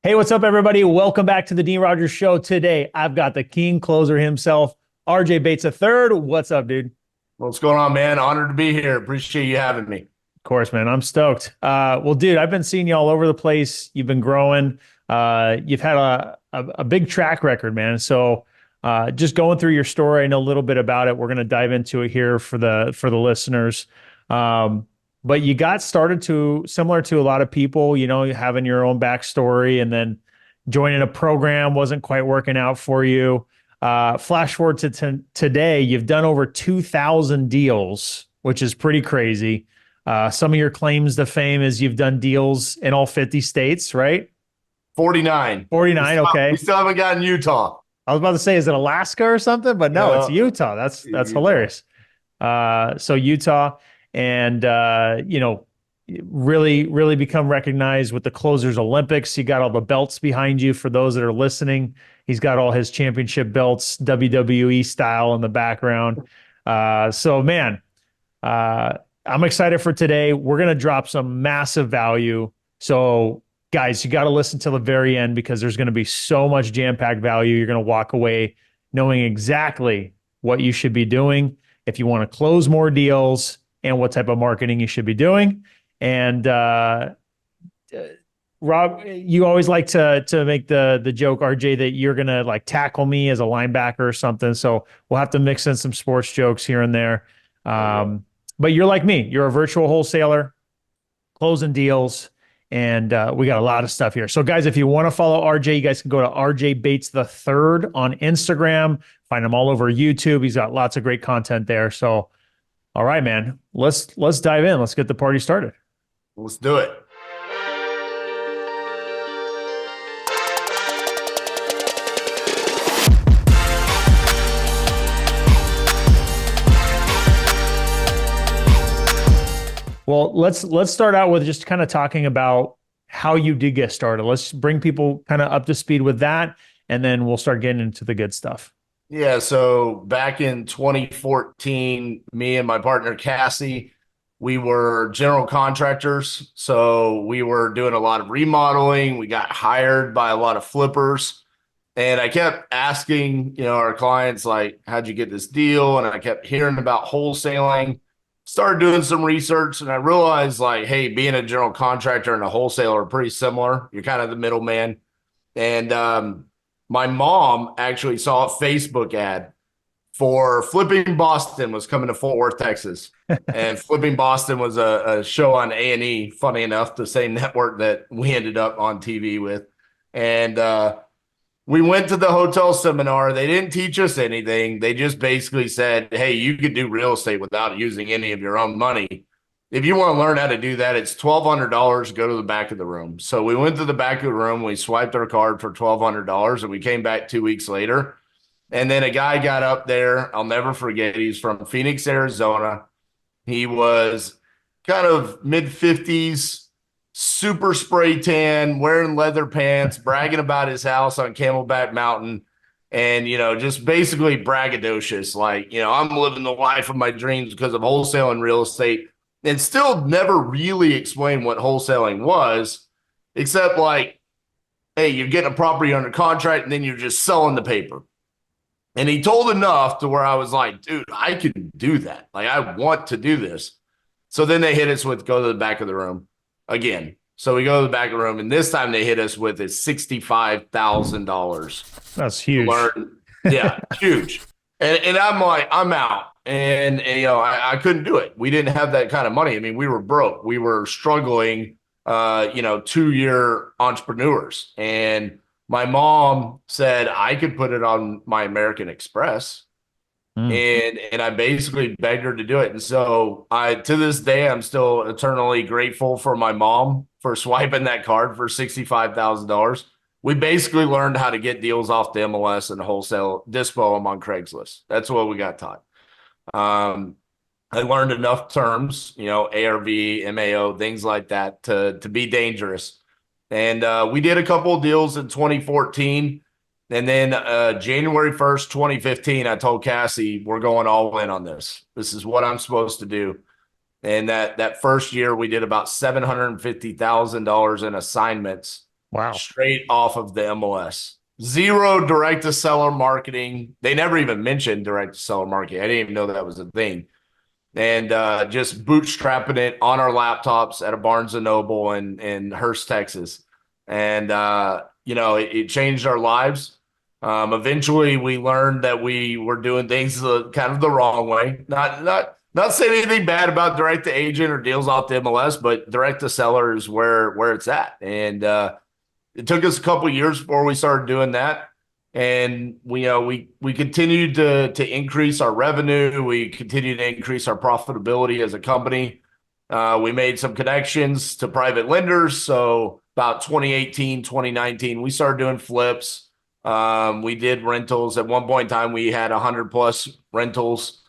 Hey, what's up, everybody? Welcome back to the Dean Rogers Show. Today, I've got the king closer himself, RJ Bates III. What's up, dude? What's going on, man? Honored to be here. Appreciate you having me. Of course, man. I'm stoked. Well, dude, I've been seeing you all over the place. You've been growing. You've had a big track record, man. So, just going through your story and a little bit about it, we're going to dive into it here for the listeners. Um, but you got started to similar to a lot of people, having your own backstory and then joining a program wasn't quite working out for you. Flash forward to today, you've done over 2,000 deals, which is pretty crazy. Some of your claims to fame is you've done deals in all 50 states, right? 49. We 49, still, we okay. still haven't gotten Utah. I was about to say, is it Alaska or something? But no, it's Yeah, Utah. That's Utah. hilarious. So Utah, and really become recognized with the Closers Olympics. You got all the belts behind you for those that are listening. He's got all his championship belts, WWE style in the background. So man, uh, I'm excited for today. We're gonna drop some massive value. So guys, you got to listen till the very end because there's going to be so much jam-packed value. You're going to walk away knowing exactly what you should be doing if you want to close more deals and what type of marketing you should be doing. And Rob, you always like to make the joke, RJ, that you're gonna like tackle me as a linebacker or something. So we'll have to mix in some sports jokes here and there. Okay. But you're like me. You're a virtual wholesaler, closing deals, and we got a lot of stuff here. So, guys, if you want to follow RJ, you guys can go to RJ Bates the Third on Instagram. Find him all over YouTube. He's got lots of great content there. So, all right, man, let's dive in. Let's get the party started. Let's do it. Well, let's start out with just kind of talking about how you did get started. Let's bring people kind of up to speed with that, and then we'll start getting into the good stuff. Yeah, so back in 2014, me and my partner Cassie, we were general contractors. So we were doing a lot of remodeling. We got hired by a lot of flippers. And I kept asking, our clients, like, how'd you get this deal? And I kept hearing about wholesaling. Started doing some research, and I realized, like, hey, being a general contractor and a wholesaler are pretty similar. You're kind of the middleman. And my mom actually saw a Facebook ad for Flipping Boston was coming to Fort Worth, Texas. And Flipping Boston was a show on A&E, funny enough, the same network that we ended up on TV with. And we went to the hotel seminar. They didn't teach us anything. They just basically said, hey, you could do real estate without using any of your own money. If you want to learn how to do that, it's $1,200 to go to the back of the room. So we went to the back of the room. We swiped our card for $1,200, and we came back 2 weeks later. And then a guy got up there. I'll never forget. He's from Phoenix, Arizona. He was kind of mid-50s, super spray tan, wearing leather pants, bragging about his house on Camelback Mountain, and, just basically braggadocious. Like, I'm living the life of my dreams because of wholesaling real estate, and still never really explained what wholesaling was, except like, hey, you're getting a property under contract and then you're just selling the paper. And he told enough to where I was like, dude, I can do that. Like, I want to do this. So then they hit us with go to the back of the room again. So we go to the back of the room, and this time they hit us with is $65,000 That's to huge. learn. Yeah, huge. And I'm like, I'm out. And I couldn't do it. We didn't have that kind of money. I mean, we were broke. We were struggling, 2-year entrepreneurs. And my mom said I could put it on my American Express. Mm. And I basically begged her to do it. And so to this day, I'm still eternally grateful for my mom for swiping that card for $65,000. We basically learned how to get deals off the MLS and wholesale dispo them on Craigslist. That's what we got taught. I learned enough terms, ARV, MAO, things like that to be dangerous. And we did a couple of deals in 2014. And then January 1st, 2015, I told Cassie, we're going all in on this. This is what I'm supposed to do. And that first year, we did about $750,000 in assignments Wow. straight off of the MLS. Zero direct to seller marketing. They never even mentioned direct to seller marketing. I didn't even know that was a thing. And just bootstrapping it on our laptops at a Barnes and Noble in Hurst, Texas. And, it changed our lives. Eventually, we learned that we were doing things kind of the wrong way. Not saying anything bad about direct to agent or deals off the MLS, but direct to seller is where it's at. And it took us a couple of years before we started doing that. And we continued to increase our revenue. We continued to increase our profitability as a company. We made some connections to private lenders. So about 2018, 2019, we started doing flips. We did rentals. At one point in time, we had 100 plus rentals.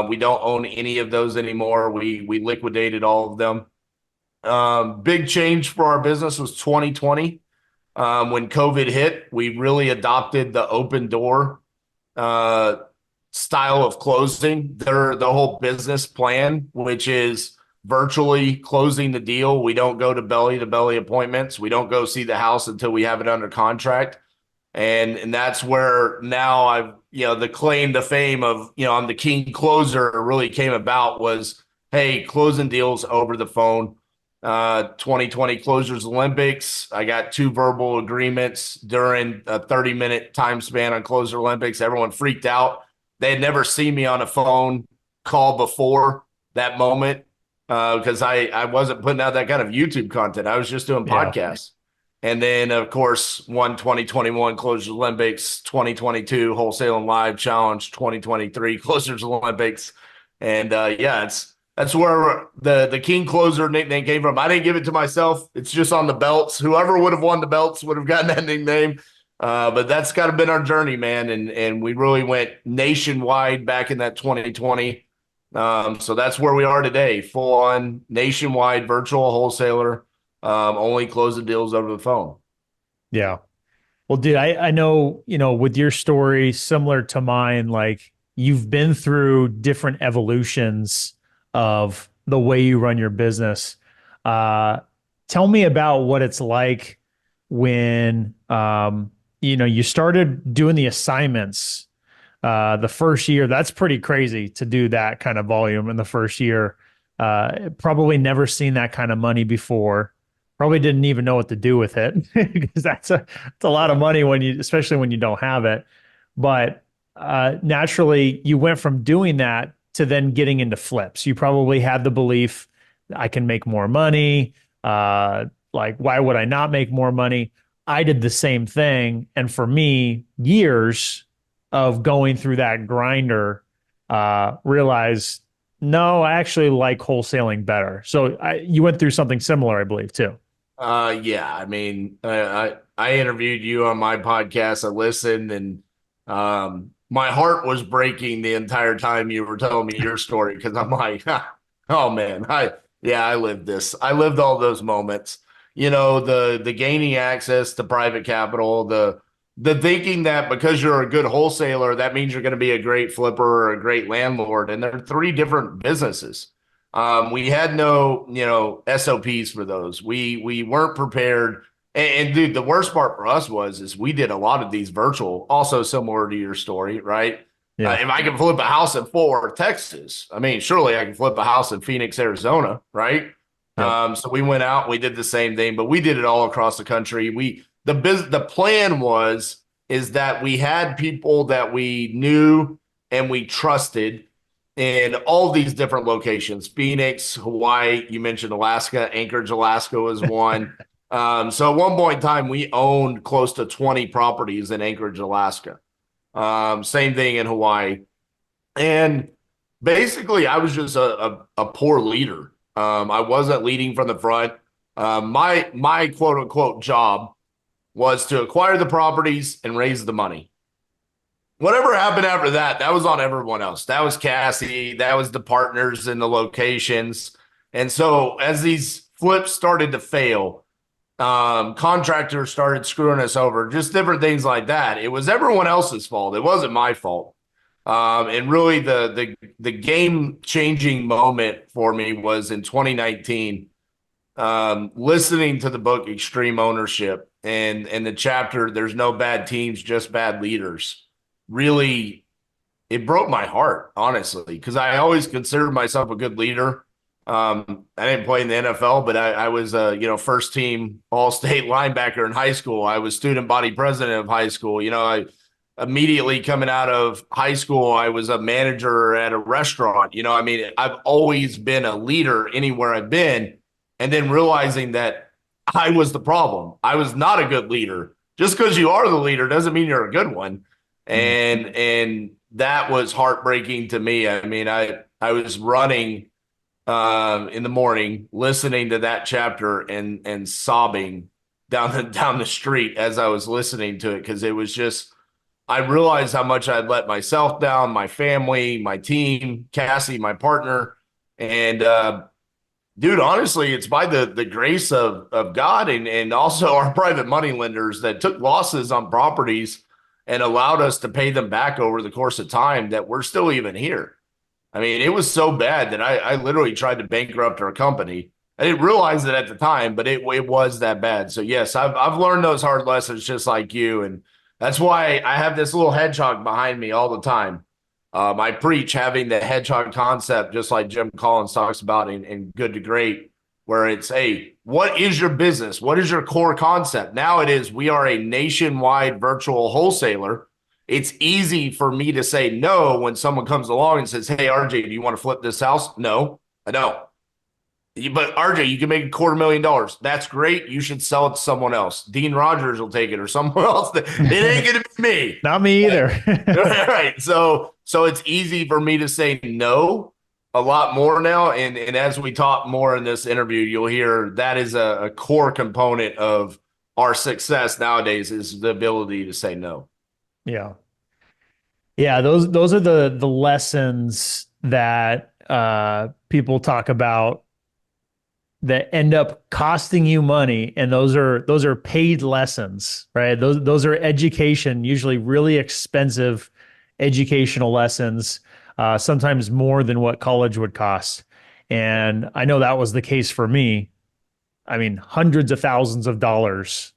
We don't own any of those anymore. We liquidated all of them. Big change for our business was 2020. When COVID hit, we really adopted the open door style of closing. The whole business plan, which is virtually closing the deal. We don't go to belly appointments. We don't go see the house until we have it under contract. And that's where now the claim to fame of, I'm the king closer really came about was, hey, closing deals over the phone. 2020 Closers Olympics. I got 2 verbal agreements during a 30-minute time span on Closer Olympics. Everyone freaked out. They had never seen me on a phone call before that moment because I wasn't putting out that kind of YouTube content. I was just doing Yeah. podcasts. And then, of course, 2021 Closers Olympics, 2022 Wholesaling Live Challenge, 2023 Closers Olympics. And that's where the King Closer nickname came from. I didn't give it to myself. It's just on the belts. Whoever would have won the belts would have gotten that nickname. But that's kind of been our journey, man. And we really went nationwide back in that 2020. So that's where we are today. Full on nationwide virtual wholesaler, only closing deals over the phone. Yeah. Well, dude, I know, with your story similar to mine, like you've been through different evolutions of the way you run your business. Tell me about what it's like when you started doing the assignments the first year. That's pretty crazy to do that kind of volume in the first year. Probably never seen that kind of money before. Probably didn't even know what to do with it because it's a lot of money especially when you don't have it. But naturally, you went from doing that to then getting into flips. You probably had the belief I can make more money. Like, why would I not make more money? I did the same thing. And for me, years of going through that grinder, realized, no, I actually like wholesaling better. So you went through something similar, I believe, too. Yeah. I mean, I interviewed you on my podcast. I listened, and my heart was breaking the entire time you were telling me your story because I'm like, oh man, I lived this. I lived all those moments. The gaining access to private capital, the thinking that because you're a good wholesaler, that means you're going to be a great flipper or a great landlord, and they're 3 different businesses. We had no, SOPs for those. We weren't prepared. And dude, the worst part for us is we did a lot of these virtual, also similar to your story, right? Yeah. If I can flip a house in Fort Worth, Texas, I mean, surely I can flip a house in Phoenix, Arizona, right? Yep. So we went out, we did the same thing, but we did it all across the country. The plan is that we had people that we knew and we trusted in all these different locations: Phoenix, Hawaii. You mentioned Alaska. Anchorage, Alaska was one. So at one point in time, we owned close to 20 properties in Anchorage, Alaska. Same thing in Hawaii. And basically, I was just a poor leader. I wasn't leading from the front. My quote unquote job was to acquire the properties and raise the money. Whatever happened after that, that was on everyone else. That was Cassie. That was the partners in the locations. And so as these flips started to fail, contractors started screwing us over, just different things like that. It was everyone else's fault. It wasn't my fault. And really the game changing moment for me was in 2019, listening to the book Extreme Ownership. and the chapter, there's no bad teams, just bad leaders, really, it broke my heart, honestly, because I always considered myself a good leader. I didn't play in the NFL, but I was a first team all state linebacker in high school. I was student body president of high school. I immediately coming out of high school, I was a manager at a restaurant. I mean, I've always been a leader anywhere I've been, and then realizing that I was the problem. I was not a good leader. Just because you are the leader doesn't mean you're a good one. Mm. And that was heartbreaking to me. I mean, I was running in the morning, listening to that chapter and sobbing down the street as I was listening to it, because it was just, I realized how much I'd let myself down, my family, my team, Cassie, my partner, and dude, honestly, it's by the grace of God and also our private money lenders that took losses on properties and allowed us to pay them back over the course of time that we're still even here. I mean, it was so bad that I literally tried to bankrupt our company. I didn't realize it at the time, but it was that bad. So yes, I've learned those hard lessons just like you, and that's why I have this little hedgehog behind me all the time. I preach having the hedgehog concept, just like Jim Collins talks about in Good to Great, where it's, hey, what is your business? What is your core concept? Now it is, we are a nationwide virtual wholesaler. It's easy for me to say no when someone comes along and says, hey, RJ, do you want to flip this house? No, I don't. But RJ, you can make $250,000. That's great. You should sell it to someone else. Dean Rogers will take it, or someone else. It ain't gonna be me. Not me either. Right. So it's easy for me to say no a lot more now. And as we talk more in this interview, you'll hear that is a core component of our success nowadays, is the ability to say no. Yeah. Yeah, those are the lessons that people talk about that end up costing you money, and those are paid lessons, right? Those are education, usually really expensive educational lessons, sometimes more than what college would cost. And I know that was the case for me. I mean, hundreds of thousands of dollars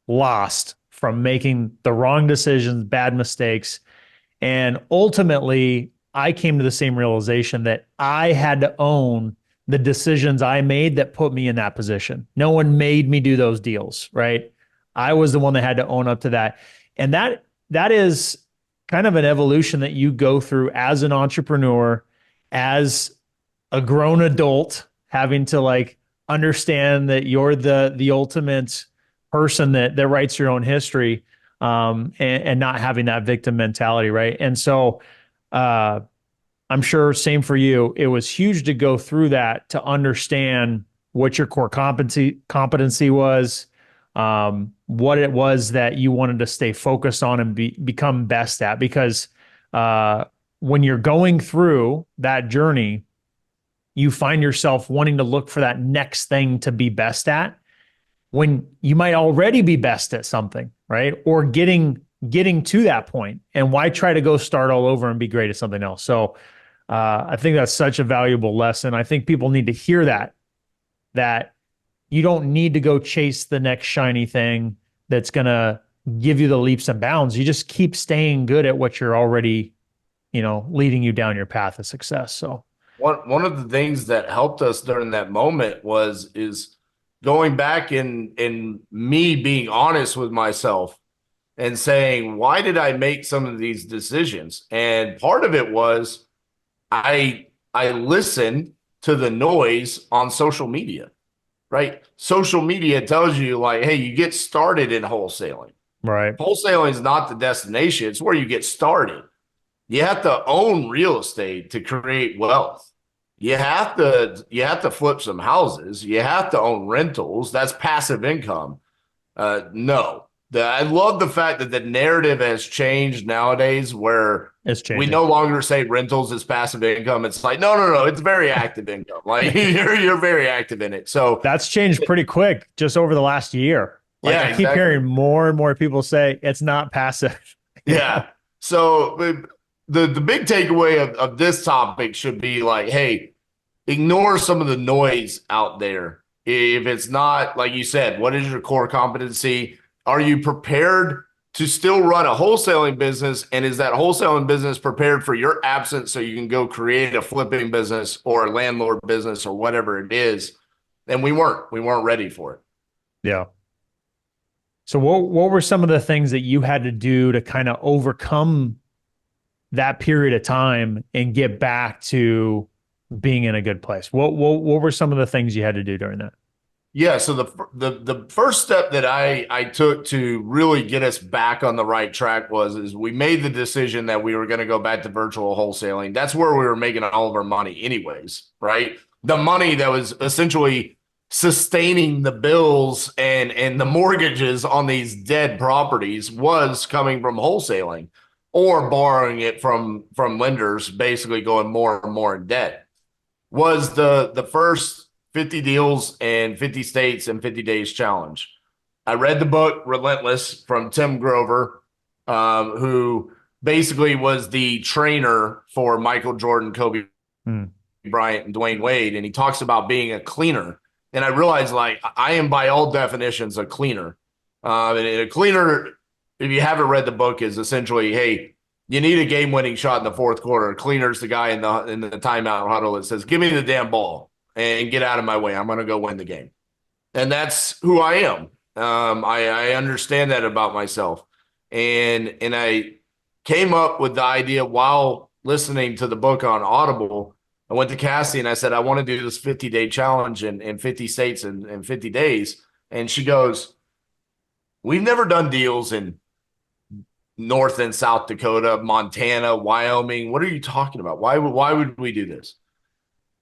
lost from making the wrong decisions, bad mistakes. And ultimately, I came to the same realization that I had to own the decisions I made that put me in that position. No one made me do those deals, right? I was the one that had to own up to that. And that is kind of an evolution that you go through as an entrepreneur, as a grown adult, having to like understand that you're the ultimate person that writes your own history, and not having that victim mentality, right? And so I'm sure same for you. It was huge to go through that, to understand what your core competency was, what it was that you wanted to stay focused on and become best at. Because when you're going through that journey, you find yourself wanting to look for that next thing to be best at, when you might already be best at something, right? Or getting to that point. And why try to go start all over and be great at something else? So I think that's such a valuable lesson. I think people need to hear that you don't need to go chase the next shiny thing that's going to give you the leaps and bounds. You just keep staying good at what you're already, leading you down your path of success. So One of the things that helped us during that moment is going back and me being honest with myself and saying, why did I make some of these decisions? And part of it was I listened to the noise on social media, right? Social media tells you like, hey, you get started in wholesaling. right. Wholesaling is not the destination. It's where you get started. You have to own real estate to create wealth. You have to flip some houses. You have to own rentals. That's passive income. No. I love the fact that the narrative has changed nowadays, where It's we changing. no longer say rentals is passive income. It's like, no, it's very active income. Like you're very active in it. So That's changed pretty quick just over the last year. Like yeah, I keep exactly. hearing more and more people say it's not passive. Yeah. So the big takeaway of this topic should be like, hey, ignore some of the noise out there. If it's not, like you said, what is your core competency? Are you prepared to still run a wholesaling business? And is that wholesaling business prepared for your absence so you can go create a flipping business or a landlord business or whatever it is? And we weren't ready for it. Yeah. So what were some of the things that you had to do to kind of overcome that period of time and get back to being in a good place? What were some of the things you had to do during that? Yeah, so the first step that I took to really get us back on the right track is we made the decision that we were going to go back to virtual wholesaling. That's where we were making all of our money anyways, right? The money that was essentially sustaining the bills and the mortgages on these dead properties was coming from wholesaling or borrowing it from lenders, basically going more and more in debt. Was the first 50 deals in 50 states in 50 days challenge. I read the book Relentless from Tim Grover, who basically was the trainer for Michael Jordan, Kobe Hmm. Bryant, and Dwayne Wade. And he talks about being a cleaner. And I realized, like, I am by all definitions a cleaner. And a cleaner, if you haven't read the book, is essentially, hey, you need a game-winning shot in the fourth quarter. A cleaner's the guy in the timeout huddle that says, "Give me the damn ball and get out of my way. I'm going to go win the game." And that's who I am. I understand that about myself. And I came up with the idea while listening to the book on Audible. I went to Cassie and I said, I want to do this 50-day challenge in 50 states in 50 days. And she goes, we've never done deals in North and South Dakota, Montana, Wyoming. What are you talking about? Why would we do this?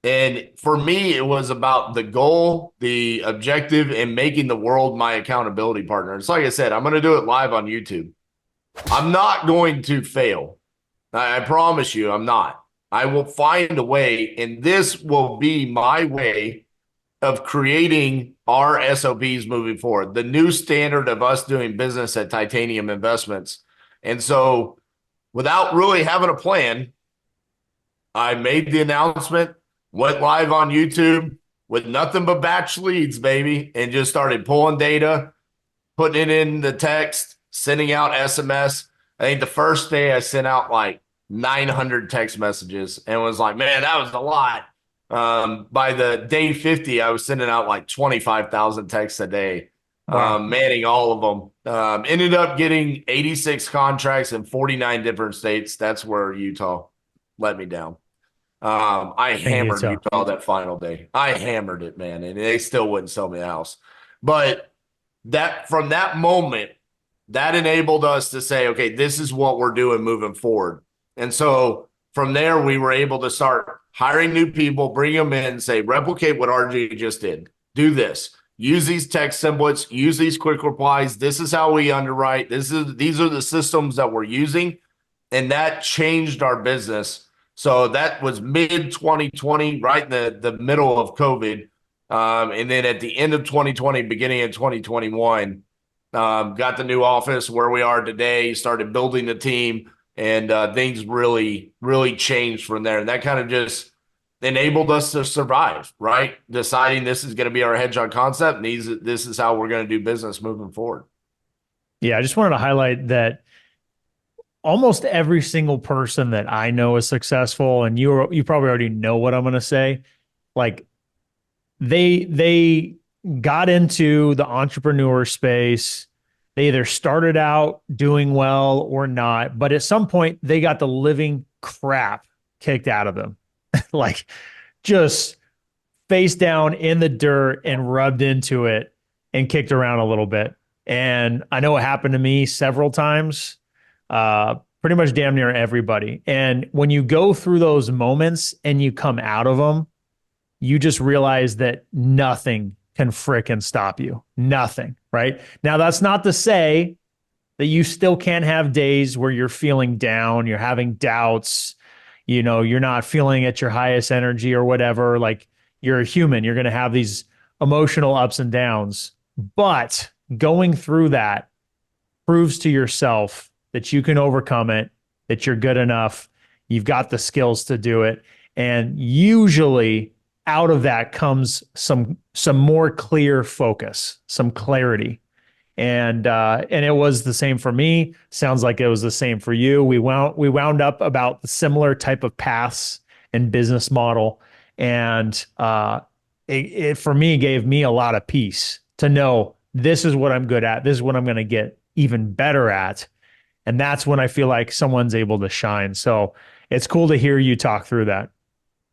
And for me, it was about the goal, the objective, and making the world my accountability partner. It's like I said, I'm going to do it live on YouTube. I'm not going to fail. I promise you, I'm not. I will find a way, and this will be my way of creating our SOPs moving forward, the new standard of us doing business at Titanium Investments. And so, without really having a plan, I made the announcement, went live on YouTube with nothing but batch leads, baby, and just started pulling data, putting it in the text, sending out SMS. I think the first day I sent out like 900 text messages and was like, man, that was a lot. By the day 50, I was sending out like 25,000 texts a day, Wow. manning all of them. Ended up getting 86 contracts in 49 different states. That's where Utah let me down. I Thank you, hammered so. Utah that final day. I hammered it, man, and they still wouldn't sell me the house. But that from that moment, that enabled us to say, okay, this is what we're doing moving forward. And so from there, we were able to start hiring new people, bring them in, say, replicate what RJ just did. Do this. Use these text templates. Use these quick replies. This is how we underwrite. These are the systems that we're using, and that changed our business. So that was mid 2020, right in the middle of COVID. And then at the end of 2020, beginning of 2021, got the new office where we are today, started building the team, and things really, really changed from there. And that kind of just enabled us to survive, right? Deciding this is going to be our hedge on concept, and this is how we're going to do business moving forward. Yeah, I just wanted to highlight that almost every single person that I know is successful, and you probably already know what I'm going to say. Like they got into the entrepreneur space. They either started out doing well or not, but at some point they got the living crap kicked out of them. Like just face down in the dirt and rubbed into it and kicked around a little bit. And I know it happened to me several times, pretty much damn near everybody. And when you go through those moments and you come out of them, you just realize that nothing can frickin' stop you. Nothing, right? Now, that's not to say that you still can't have days where you're feeling down, you're having doubts, you're not feeling at your highest energy or whatever. Like you're a human, you're going to have these emotional ups and downs. But going through that proves to yourself that you can overcome it, that you're good enough, you've got the skills to do it. And usually out of that comes some more clear focus, some clarity. And it was the same for me. Sounds like it was the same for you. We wound up about the similar type of paths and business model, and it for me gave me a lot of peace to know this is what I'm good at. This is what I'm going to get even better at, and that's when I feel like someone's able to shine. So it's cool to hear you talk through that.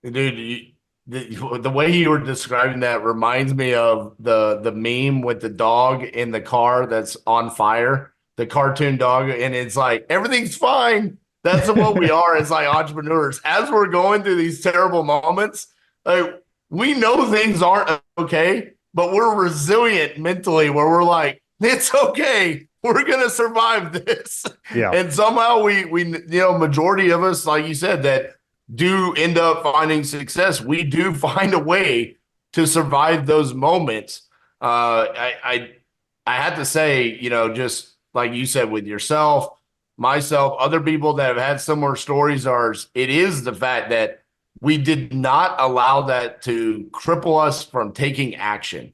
Dude, the way you were describing that reminds me of the meme with the dog in the car that's on fire, the cartoon dog, and it's like everything's fine. That's what we are as like entrepreneurs. As we're going through these terrible moments, like we know things aren't okay, but we're resilient mentally where we're like, it's okay. We're gonna survive this. Yeah. And somehow we majority of us, like you said, that do end up finding success, we do find a way to survive those moments. I had to say, just like you said with yourself, myself, other people that have had similar stories, it is the fact that we did not allow that to cripple us from taking action.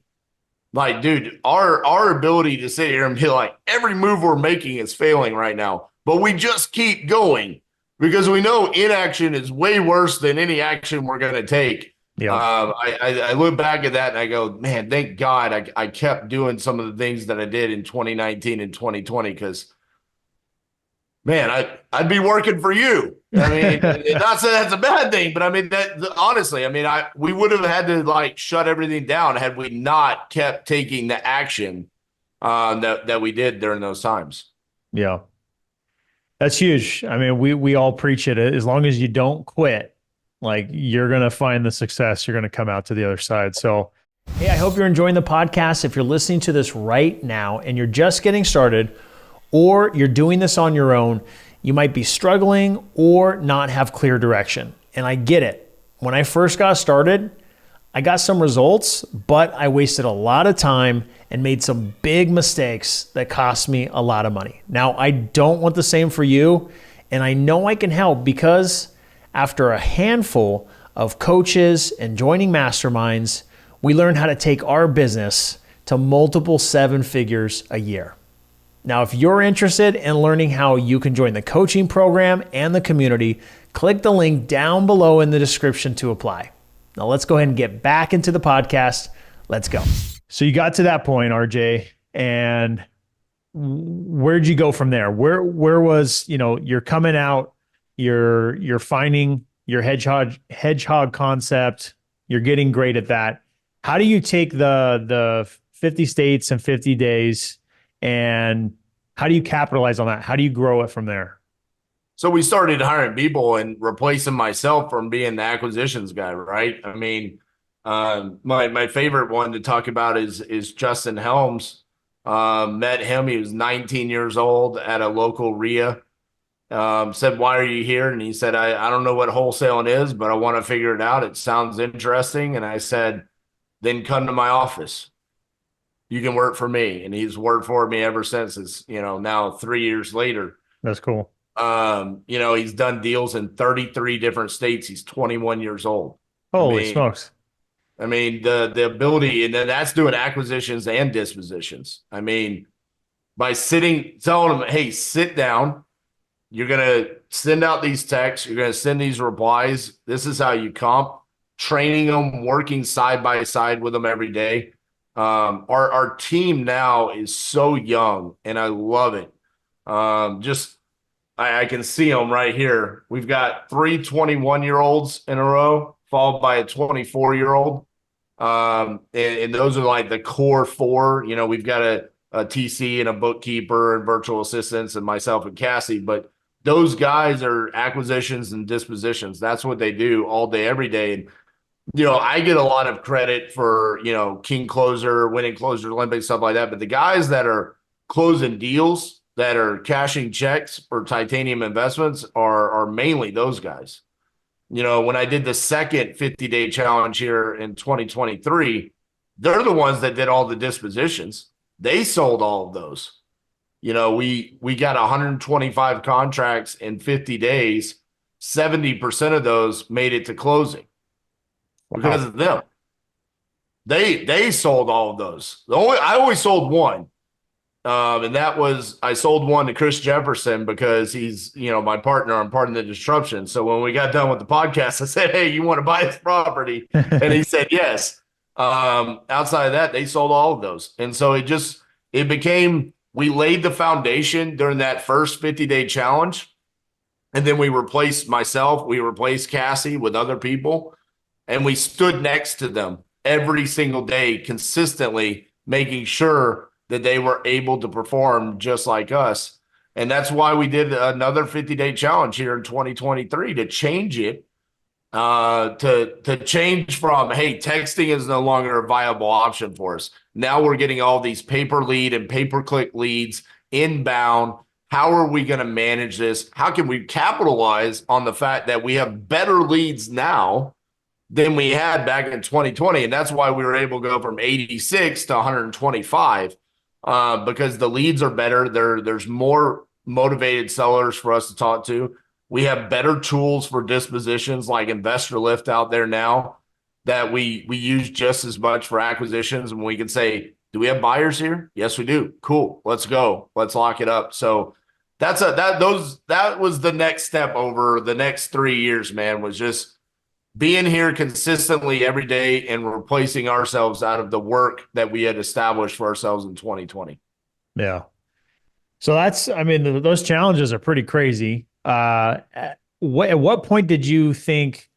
Like, dude, our ability to sit here and be like, every move we're making is failing right now, but we just keep going because we know inaction is way worse than any action we're going to take. Yeah. I look back at that and I go, man, thank God I kept doing some of the things that I did in 2019 and 2020 because, man, I'd be working for you. I mean, not saying that's a bad thing, but I mean that honestly, I mean, we would have had to like shut everything down had we not kept taking the action that we did during those times. Yeah. That's huge. I mean, we all preach it. As long as you don't quit, like you're gonna find the success. You're gonna come out to the other side. So, hey, I hope you're enjoying the podcast. If you're listening to this right now and you're just getting started, or you're doing this on your own, you might be struggling or not have clear direction. And I get it. When I first got started, I got some results, but I wasted a lot of time and made some big mistakes that cost me a lot of money. Now, I don't want the same for you, and I know I can help because after a handful of coaches and joining masterminds, we learn how to take our business to multiple seven figures a year. Now, if you're interested in learning how you can join the coaching program and the community, click the link down below in the description to apply. Now, let's go ahead and get back into the podcast. Let's go. So you got to that point, RJ, and where'd you go from there? Where was, you're coming out, you're finding your hedgehog concept, you're getting great at that. How do you take the 50 states and 50 days, and how do you capitalize on that? How do you grow it from there? So we started hiring people and replacing myself from being the acquisitions guy, right? I mean, my favorite one to talk about is Justin Helms. Met him. He was 19 years old at a local RIA. Said, "Why are you here?" And he said, I don't know what wholesaling is, but I want to figure it out. It sounds interesting. And I said, then come to my office. You can work for me. And he's worked for me ever since. It's, now 3 years later. That's cool. He's done deals in 33 different states. He's 21 years old. Holy smokes. I mean, the ability, and then that's doing acquisitions and dispositions. I mean, by telling them, hey, sit down. You're going to send out these texts. You're going to send these replies. This is how you comp, training them, working side by side with them every day. Our team now is so young and I love it. I can see them right here. We've got 3 21-year-olds in a row, followed by a 24-year-old. And those are like the core four. We've got a TC and a bookkeeper and virtual assistants and myself and Cassie. But those guys are acquisitions and dispositions. That's what they do all day, every day. And, I get a lot of credit for, King Closer, winning Closer Olympics, stuff like that. But the guys that are closing deals, that are cashing checks for Titanium Investments are mainly those guys. When I did the second 50-day challenge here in 2023, they're the ones that did all the dispositions. They sold all of those. We got 125 contracts in 50 days. 70% of those made it to closing because of them. They sold all of those. I only sold one. And that was, I sold one to Chris Jefferson because he's, my partner on Part of the Disruption. So when we got done with the podcast, I said, "Hey, you want to buy this property?" And he said, "Yes." Outside of that, they sold all of those. And so it became, we laid the foundation during that first 50-day challenge. And then we replaced Cassie with other people, and we stood next to them every single day, consistently making sure that they were able to perform just like us. And that's why we did another 50-day challenge here in 2023 to change it, to change from, hey, texting is no longer a viable option for us. Now we're getting all these pay-per lead and pay-per-click leads inbound. How are we going to manage this? How can we capitalize on the fact that we have better leads now than we had back in 2020? And that's why we were able to go from 86 to 125, because the leads are better. There's more motivated sellers for us to talk to. We have better tools for dispositions like Investor Lift out there now that we use just as much for acquisitions. And we can say, do we have buyers here? Yes, we do. Cool. Let's go. Let's lock it up. So that was the next step over the next 3 years, man, was just being here consistently every day and replacing ourselves out of the work that we had established for ourselves in 2020. Yeah. So I mean, those challenges are pretty crazy. At what point did you think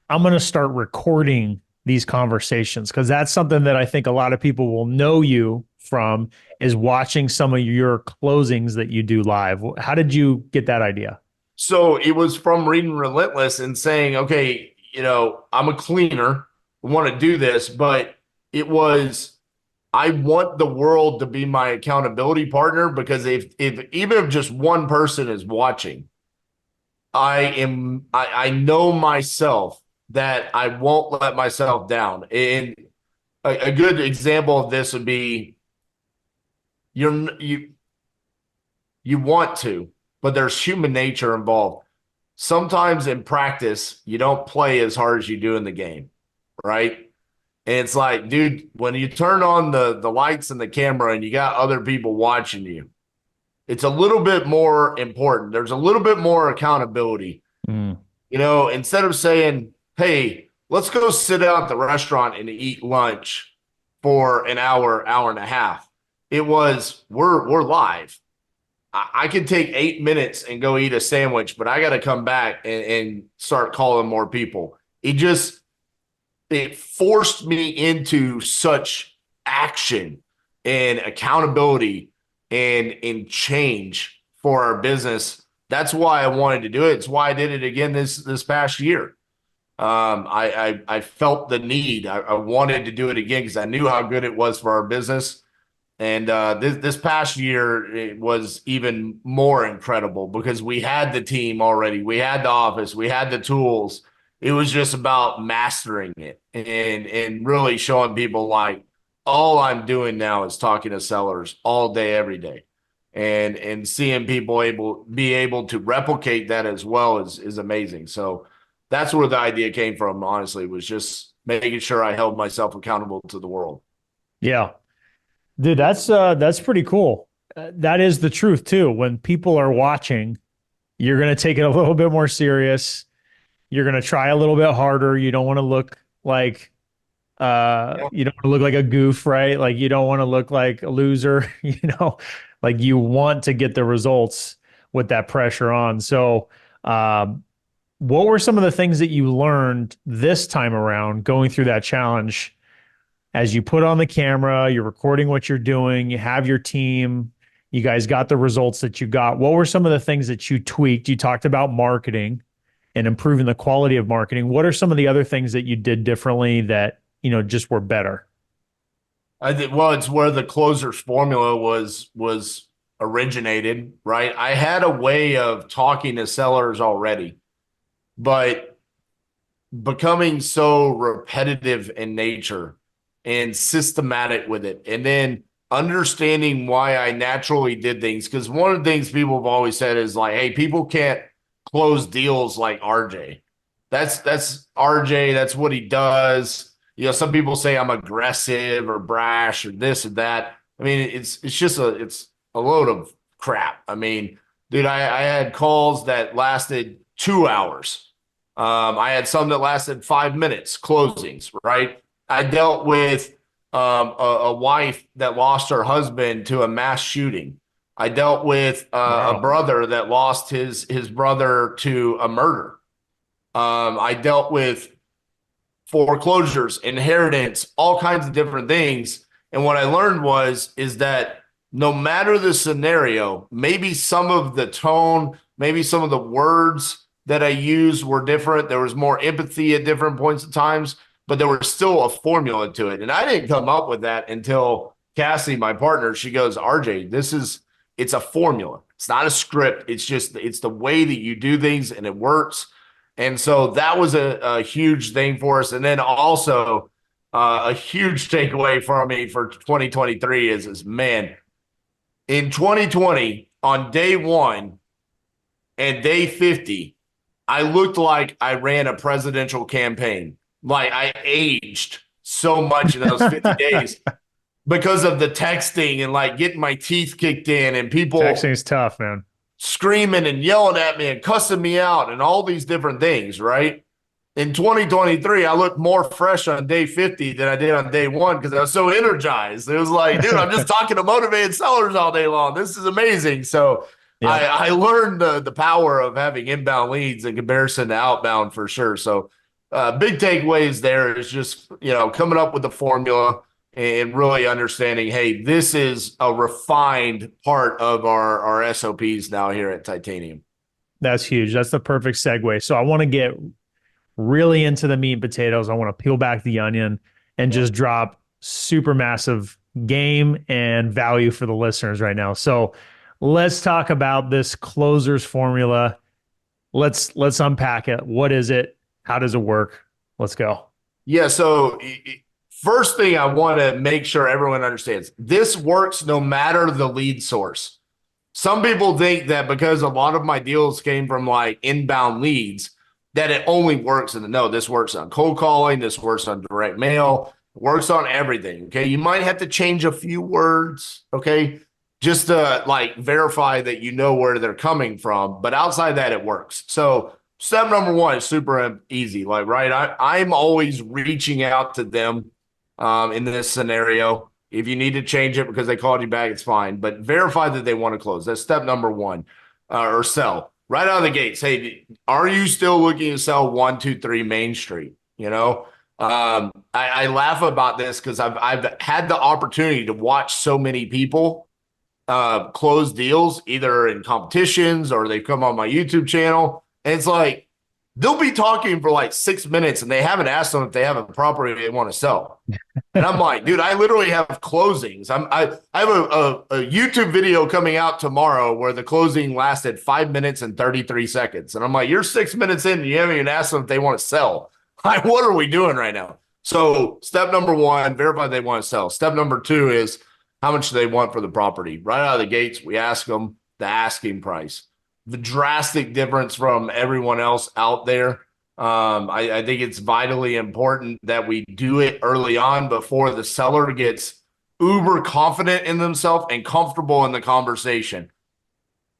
I'm going to start recording these conversations? Because that's something that I think a lot of people will know you from, is watching some of your closings that you do live. How did you get that idea? So it was from reading Relentless and saying, okay, I'm a cleaner, I want to do this, but I want the world to be my accountability partner, because if even if just one person is watching, I know myself that I won't let myself down. And a good example of this would be, you want to, but there's human nature involved. Sometimes in practice, you don't play as hard as you do in the game, right? And it's like, dude, when you turn on the lights and the camera and you got other people watching you, it's a little bit more important. There's a little bit more accountability. Mm. Instead of saying, "Hey, let's go sit down at the restaurant and eat lunch for an hour, hour and a half," it was, we're live. I can take 8 minutes and go eat a sandwich, but I got to come back and start calling more people. It forced me into such action and accountability and change for our business. That's why I wanted to do it. It's why I did it again this past year. I felt the need. I wanted to do it again because I knew how good it was for our business. And this past year, it was even more incredible because we had the team already. We had the office. We had the tools. It was just about mastering it and really showing people, like, all I'm doing now is talking to sellers all day, every day. And seeing people be able to replicate that as well is amazing. So that's where the idea came from, honestly, was just making sure I held myself accountable to the world. Yeah. Dude, that's pretty cool. That is the truth too. When people are watching, you're going to take it a little bit more serious. You're going to try a little bit harder. You don't want to look like you don't want to look like a goof, right? Like you don't want to look like a loser, like you want to get the results with that pressure on. So, what were some of the things that you learned this time around going through that challenge? As you put on the camera, you're recording what you're doing, you have your team, you guys got the results that you got. What were some of the things that you tweaked? You talked about marketing and improving the quality of marketing. What are some of the other things that you did differently that, just were better? Well, it's where the closer's formula was originated, right? I had a way of talking to sellers already, but becoming so repetitive in nature and systematic with it, and then understanding why I naturally did things. Because one of the things people have always said is like, hey, people can't close deals like RJ. That's RJ. That's what he does. Some people say I'm aggressive or brash or this or that. I mean, it's a load of crap. I mean, dude, I had calls that lasted 2 hours. I had some that lasted 5 minutes, closings, right? I dealt with a wife that lost her husband to a mass shooting. I dealt with a Wow. brother that lost his brother to a murder. I dealt with foreclosures, inheritance, all kinds of different things. And what I learned was is that no matter the scenario, maybe some of the tone, maybe some of the words that I used were different. There was more empathy at different points of times, but there was still a formula to it. And I didn't come up with that until Cassie, my partner, she goes, RJ, it's a formula. It's not a script. It's the way that you do things and it works. And so that was a huge thing for us. And then also a huge takeaway for me for 2023 is man, in 2020, on day one and day 50, I looked like I ran a presidential campaign. Like I aged so much in those 50 days because of the texting and like getting my teeth kicked in and people Texting is tough, man. screaming and yelling at me and cussing me out and all these different things, right? In 2023, I looked more fresh on day 50 than I did on day one because I was so energized. It was like, dude, I'm just talking to motivated sellers all day long. This is amazing. So Yep. I learned the power of having inbound leads in comparison to outbound for sure. So big takeaways there is just, coming up with the formula and really understanding, hey, this is a refined part of our SOPs now here at Titanium. That's huge. That's the perfect segue. So I want to get really into the meat and potatoes. I want to peel back the onion and Yeah. just drop super massive game and value for the listeners right now. So let's talk about this closers formula. Let's unpack it. What is it? How does it work? Let's go. Yeah. So first thing I want to make sure everyone understands, this works no matter the lead source. Some people think that because a lot of my deals came from like inbound leads, that it only works. And no, this works on cold calling. This works on direct mail. It works on everything. Okay. You might have to change a few words. Okay. Just to like verify that you know where they're coming from. But outside that, it works. So step number one is super easy. Like, right. I'm always reaching out to them in this scenario. If you need to change it because they called you back, it's fine. But verify that they want to close. That's step number one, or sell right out of the gates. Hey, are you still looking to sell 123 Main Street? I laugh about this because I've had the opportunity to watch so many people close deals either in competitions or they come on my YouTube channel, and it's like they'll be talking for like 6 minutes and they haven't asked them if they have a property they want to sell. And I'm like, dude, I literally have closings. I have a YouTube video coming out tomorrow where the closing lasted 5 minutes and 33 seconds. And I'm like, you're 6 minutes in and you haven't even asked them if they want to sell. Like, what are we doing right now? So step number one, verify they want to sell. Step number two is how much do they want for the property? Right out of the gates, we ask them the asking price. The drastic difference from everyone else out there. I think it's vitally important that we do it early on before the seller gets uber confident in themselves and comfortable in the conversation.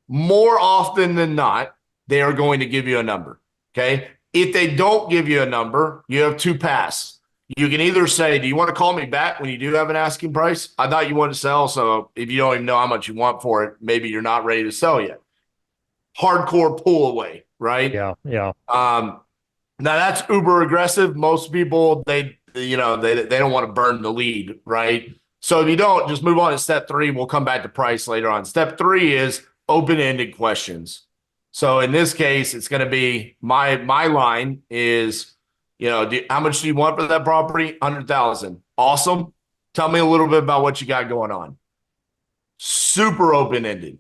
More often than not, they are going to give you a number. Okay. If they don't give you a number, you have two paths. You can either say, do you want to call me back when you do have an asking price? I thought you wanted to sell. So if you don't even know how much you want for it, maybe you're not ready to sell yet. Hardcore pull away, right? Yeah, yeah. Now that's uber aggressive. Most people, they don't want to burn the lead, right? So if you don't, just move on to step three. We'll come back to price later on. Step three is open-ended questions. So in this case, it's going to be my line is, how much do you want for that property? 100,000. Awesome. Tell me a little bit about what you got going on. Super open-ended.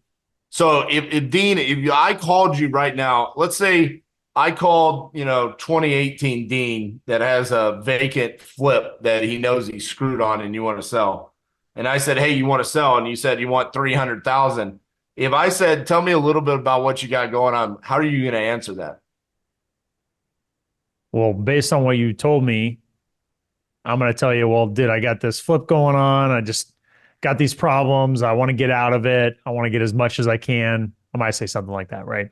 So if Dean, if I called you right now, let's say I called, 2018 Dean that has a vacant flip that he knows he's screwed on and you want to sell. And I said, hey, you want to sell? And you said you want 300,000. If I said, tell me a little bit about what you got going on, how are you going to answer that? Well, based on what you told me, I'm going to tell you, well, I got this flip going on. I just got these problems. I want to get out of it. I want to get as much as I can. I might say something like that, right?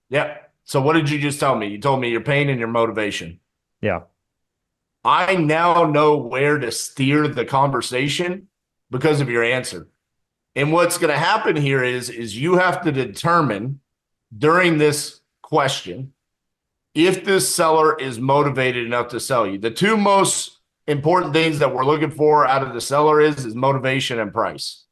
Yeah. So what did you just tell me? You told me your pain and your motivation. Yeah. I now know where to steer the conversation because of your answer. And what's going to happen here is you have to determine during this question if this seller is motivated enough to sell you. The two most important things that we're looking for out of the seller is motivation and price.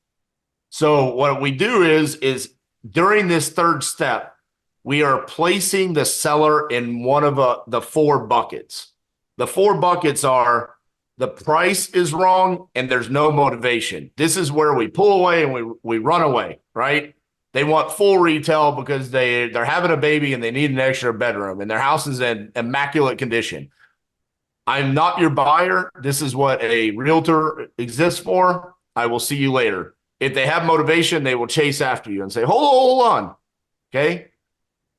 So what we do is during this third step, we are placing the seller in one of the four buckets. The four buckets are the price is wrong and there's no motivation. This is where we pull away and we run away, right? They want full retail because they're having a baby and they need an extra bedroom and their house is in immaculate condition. I'm not your buyer. This is what a realtor exists for. I will see you later. If they have motivation, they will chase after you and say, hold on. Okay.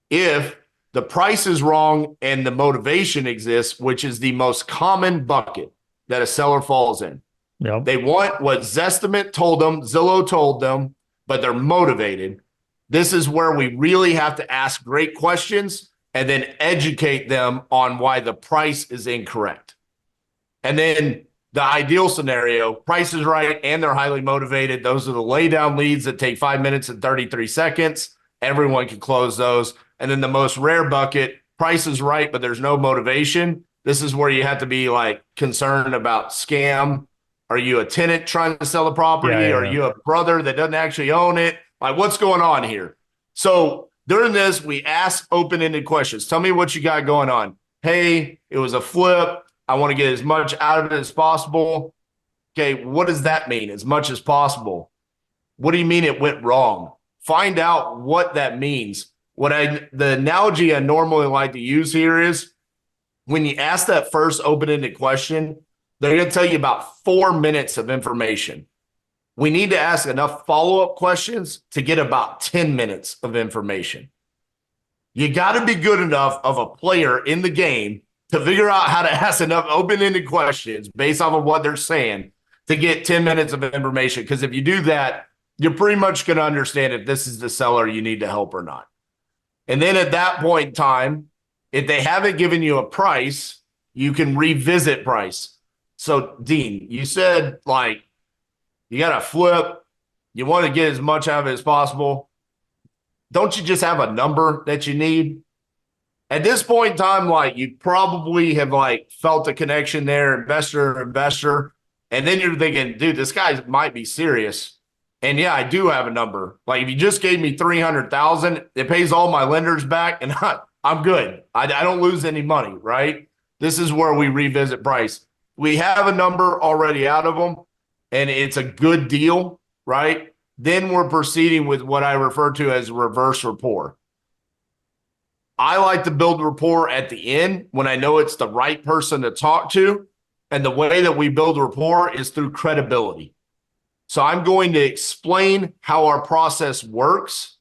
If the price is wrong and the motivation exists, which is the most common bucket that a seller falls in. Yep. They want what Zestimate told them, Zillow told them, but they're motivated. This is where we really have to ask great questions and then educate them on why the price is incorrect. And then the ideal scenario, price is right and they're highly motivated. Those are the lay down leads that take 5 minutes and 33 seconds. Everyone can close those. And then the most rare bucket, price is right, but there's no motivation. This is where you have to be like concerned about scam. Are you a tenant trying to sell a property? Are you a brother that doesn't actually own it? Like, what's going on here? So during this, we ask open-ended questions. Tell me what you got going on. Hey, it was a flip. I want to get as much out of it as possible. Okay, what does that mean? As much as possible. What do you mean it went wrong? Find out what that means. The analogy I normally like to use here is when you ask that first open-ended question, they're going to tell you about 4 minutes of information. We need to ask enough follow-up questions to get about 10 minutes of information. You got to be good enough of a player in the game to figure out how to ask enough open-ended questions based off of what they're saying to get 10 minutes of information. Because if you do that, you're pretty much going to understand if this is the seller you need to help or not. And then at that point in time, if they haven't given you a price, you can revisit price. So, Dean, you said like you got to flip. You want to get as much out of it as possible. Don't you just have a number that you need? At this point in time, like you probably have like felt a connection there, investor. And then you're thinking, dude, this guy might be serious. And yeah, I do have a number. Like if you just gave me 300,000, it pays all my lenders back and I'm good. I don't lose any money, right? This is where we revisit price. We have a number already out of them and it's a good deal, right? Then we're proceeding with what I refer to as reverse rapport. I like to build rapport at the end when I know it's the right person to talk to. And the way that we build rapport is through credibility. So I'm going to explain how our process works.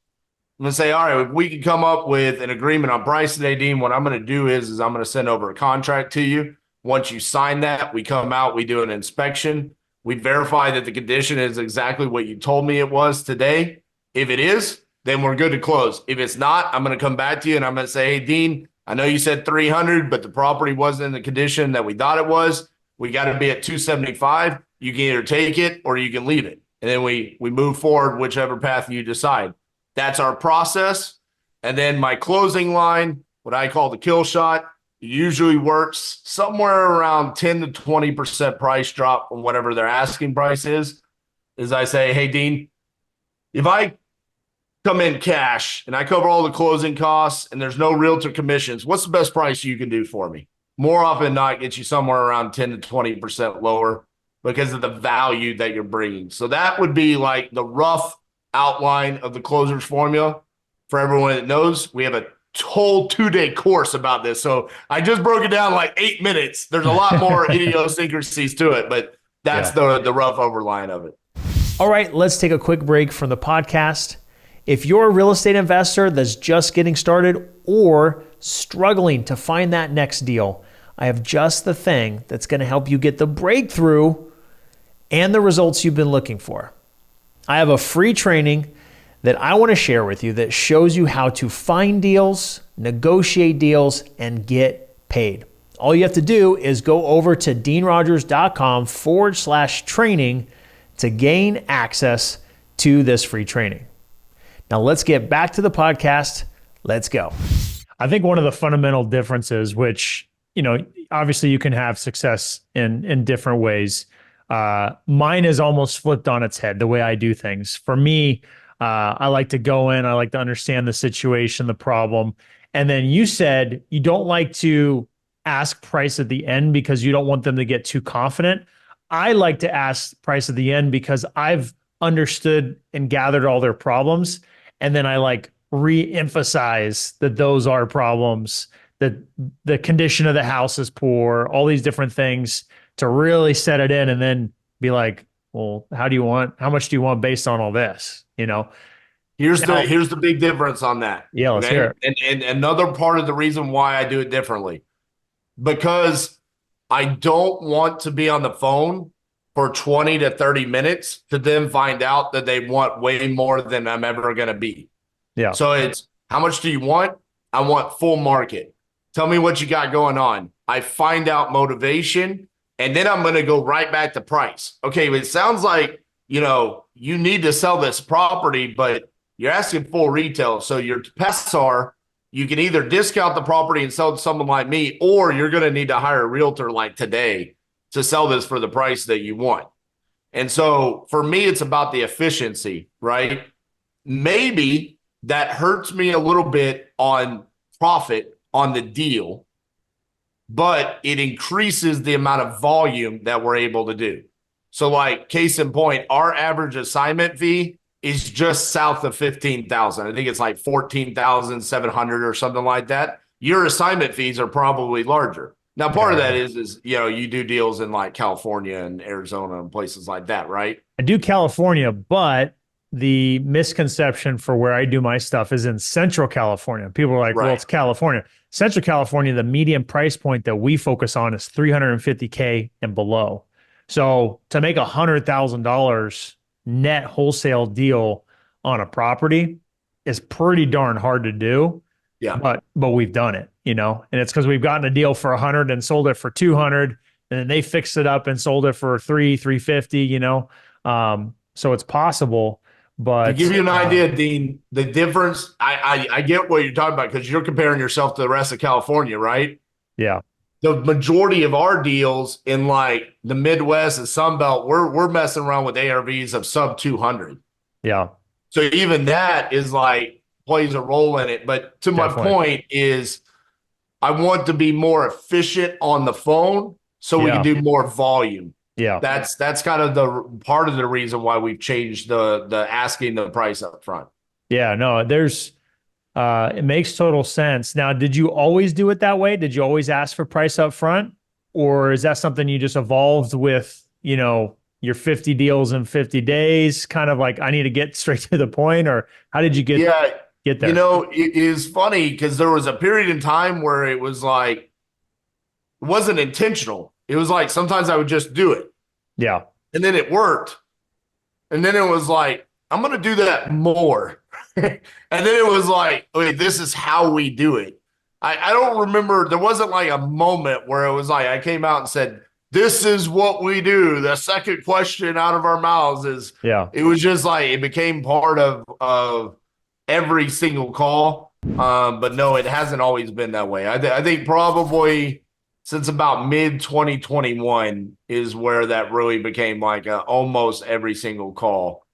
I'm going to say, all right, if we can come up with an agreement on price today, Dean, what I'm going to do is I'm going to send over a contract to you. Once you sign that, we come out, we do an inspection. We verify that the condition is exactly what you told me it was today. If it is, then we're good to close. If it's not, I'm going to come back to you and I'm going to say, hey, Dean, I know you said 300, but the property wasn't in the condition that we thought it was. We got to be at 275. You can either take it or you can leave it. And then we move forward, whichever path you decide. That's our process. And then my closing line, what I call the kill shot, usually works somewhere around 10 to 20% price drop on whatever their asking price is I say, hey, Dean, if I come in cash and I cover all the closing costs and there's no realtor commissions, what's the best price you can do for me? More often than not, get you somewhere around 10 to 20% lower because of the value that you're bringing. So that would be like the rough outline of the closer's formula. For everyone that knows, we have a whole 2-day course about this. So I just broke it down like 8 minutes. There's a lot more idiosyncrasies to it, but that's the rough overline of it. All right, let's take a quick break from the podcast. If you're a real estate investor that's just getting started or struggling to find that next deal, I have just the thing that's going to help you get the breakthrough and the results you've been looking for. I have a free training that I want to share with you that shows you how to find deals, negotiate deals, and get paid. All you have to do is go over to deanrogers.com/training to gain access to this free training. Now let's get back to the podcast. Let's go. I think one of the fundamental differences, which, obviously you can have success in different ways. Mine is almost flipped on its head, the way I do things. For me, I like to go in, I like to understand the situation, the problem. And then you said you don't like to ask price at the end because you don't want them to get too confident. I like to ask price at the end because I've understood and gathered all their problems. And then I like re-emphasize that those are problems, that the condition of the house is poor, all these different things to really set it in and then be like, well, how much do you want based on all this? Here's Now, the big difference on that. yeah, let's hear it. And another part of the reason why I do it differently, because I don't want to be on the phone for 20 to 30 minutes to then find out that they want way more than I'm ever going to be. Yeah. So it's, how much do you want? I want full market. Tell me what you got going on. I find out motivation, and then I'm going to go right back to price. Okay, but it sounds like, you need to sell this property, but you're asking full retail. So your tests are, you can either discount the property and sell to someone like me, or you're going to need to hire a realtor like today to sell this for the price that you want. And so for me, it's about the efficiency, right? Maybe that hurts me a little bit on profit on the deal, but it increases the amount of volume that we're able to do. So like case in point, our average assignment fee is just south of 15,000. I think it's like 14,700 or something like that. Your assignment fees are probably larger. Now, part of that is you do deals in like California and Arizona and places like that, right? I do California, but the misconception for where I do my stuff is in Central California. People are like, well, it's California. Central California, the median price point that we focus on is $350K and below. So to make $100,000 net wholesale deal on a property is pretty darn hard to do. Yeah. But we've done it, and it's because we've gotten a deal for 100 and sold it for 200, and then they fixed it up and sold it for 350, so it's possible. But to give you an idea, Dean, the difference, I get what you're talking about because you're comparing yourself to the rest of California, right? Yeah. The majority of our deals in like the Midwest and Sunbelt, we're messing around with ARVs of sub 200. Yeah. So even that is like plays a role in it. But to my point is I want to be more efficient on the phone so we can do more volume. Yeah. That's kind of the part of the reason why we've changed the asking the price up front. Yeah, no, there's it makes total sense. Now, did you always do it that way? Did you always ask for price up front? Or is that something you just evolved with, your 50 deals in 50 days, kind of like I need to get straight to the point? Or how did you get there? It is funny because there was a period in time where it was like, it wasn't intentional. It was like sometimes I would just do it. Yeah. And then it worked. And then it was like, I'm going to do that more. And then it was like, okay, this is how we do it. I don't remember. There wasn't like a moment where it was like I came out and said, this is what we do. The second question out of our mouths is, it was just like it became part of every single call. But no, it hasn't always been that way. I think probably since about mid 2021 is where that really became like almost every single call.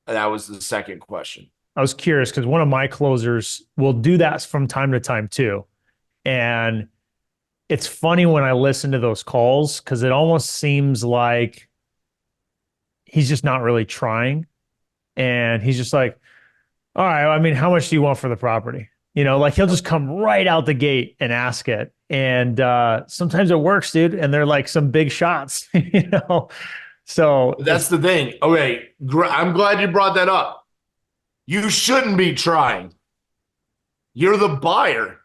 That was the second question. I was curious because one of my closers will do that from time to time too. And it's funny when I listen to those calls because it almost seems like he's just not really trying. And he's just like, all right, I mean, how much do you want for the property? Like he'll just come right out the gate and ask it. And sometimes it works, dude. And they're like some big shots, So that's the thing. Okay, I'm glad you brought that up. You shouldn't be trying. You're the buyer.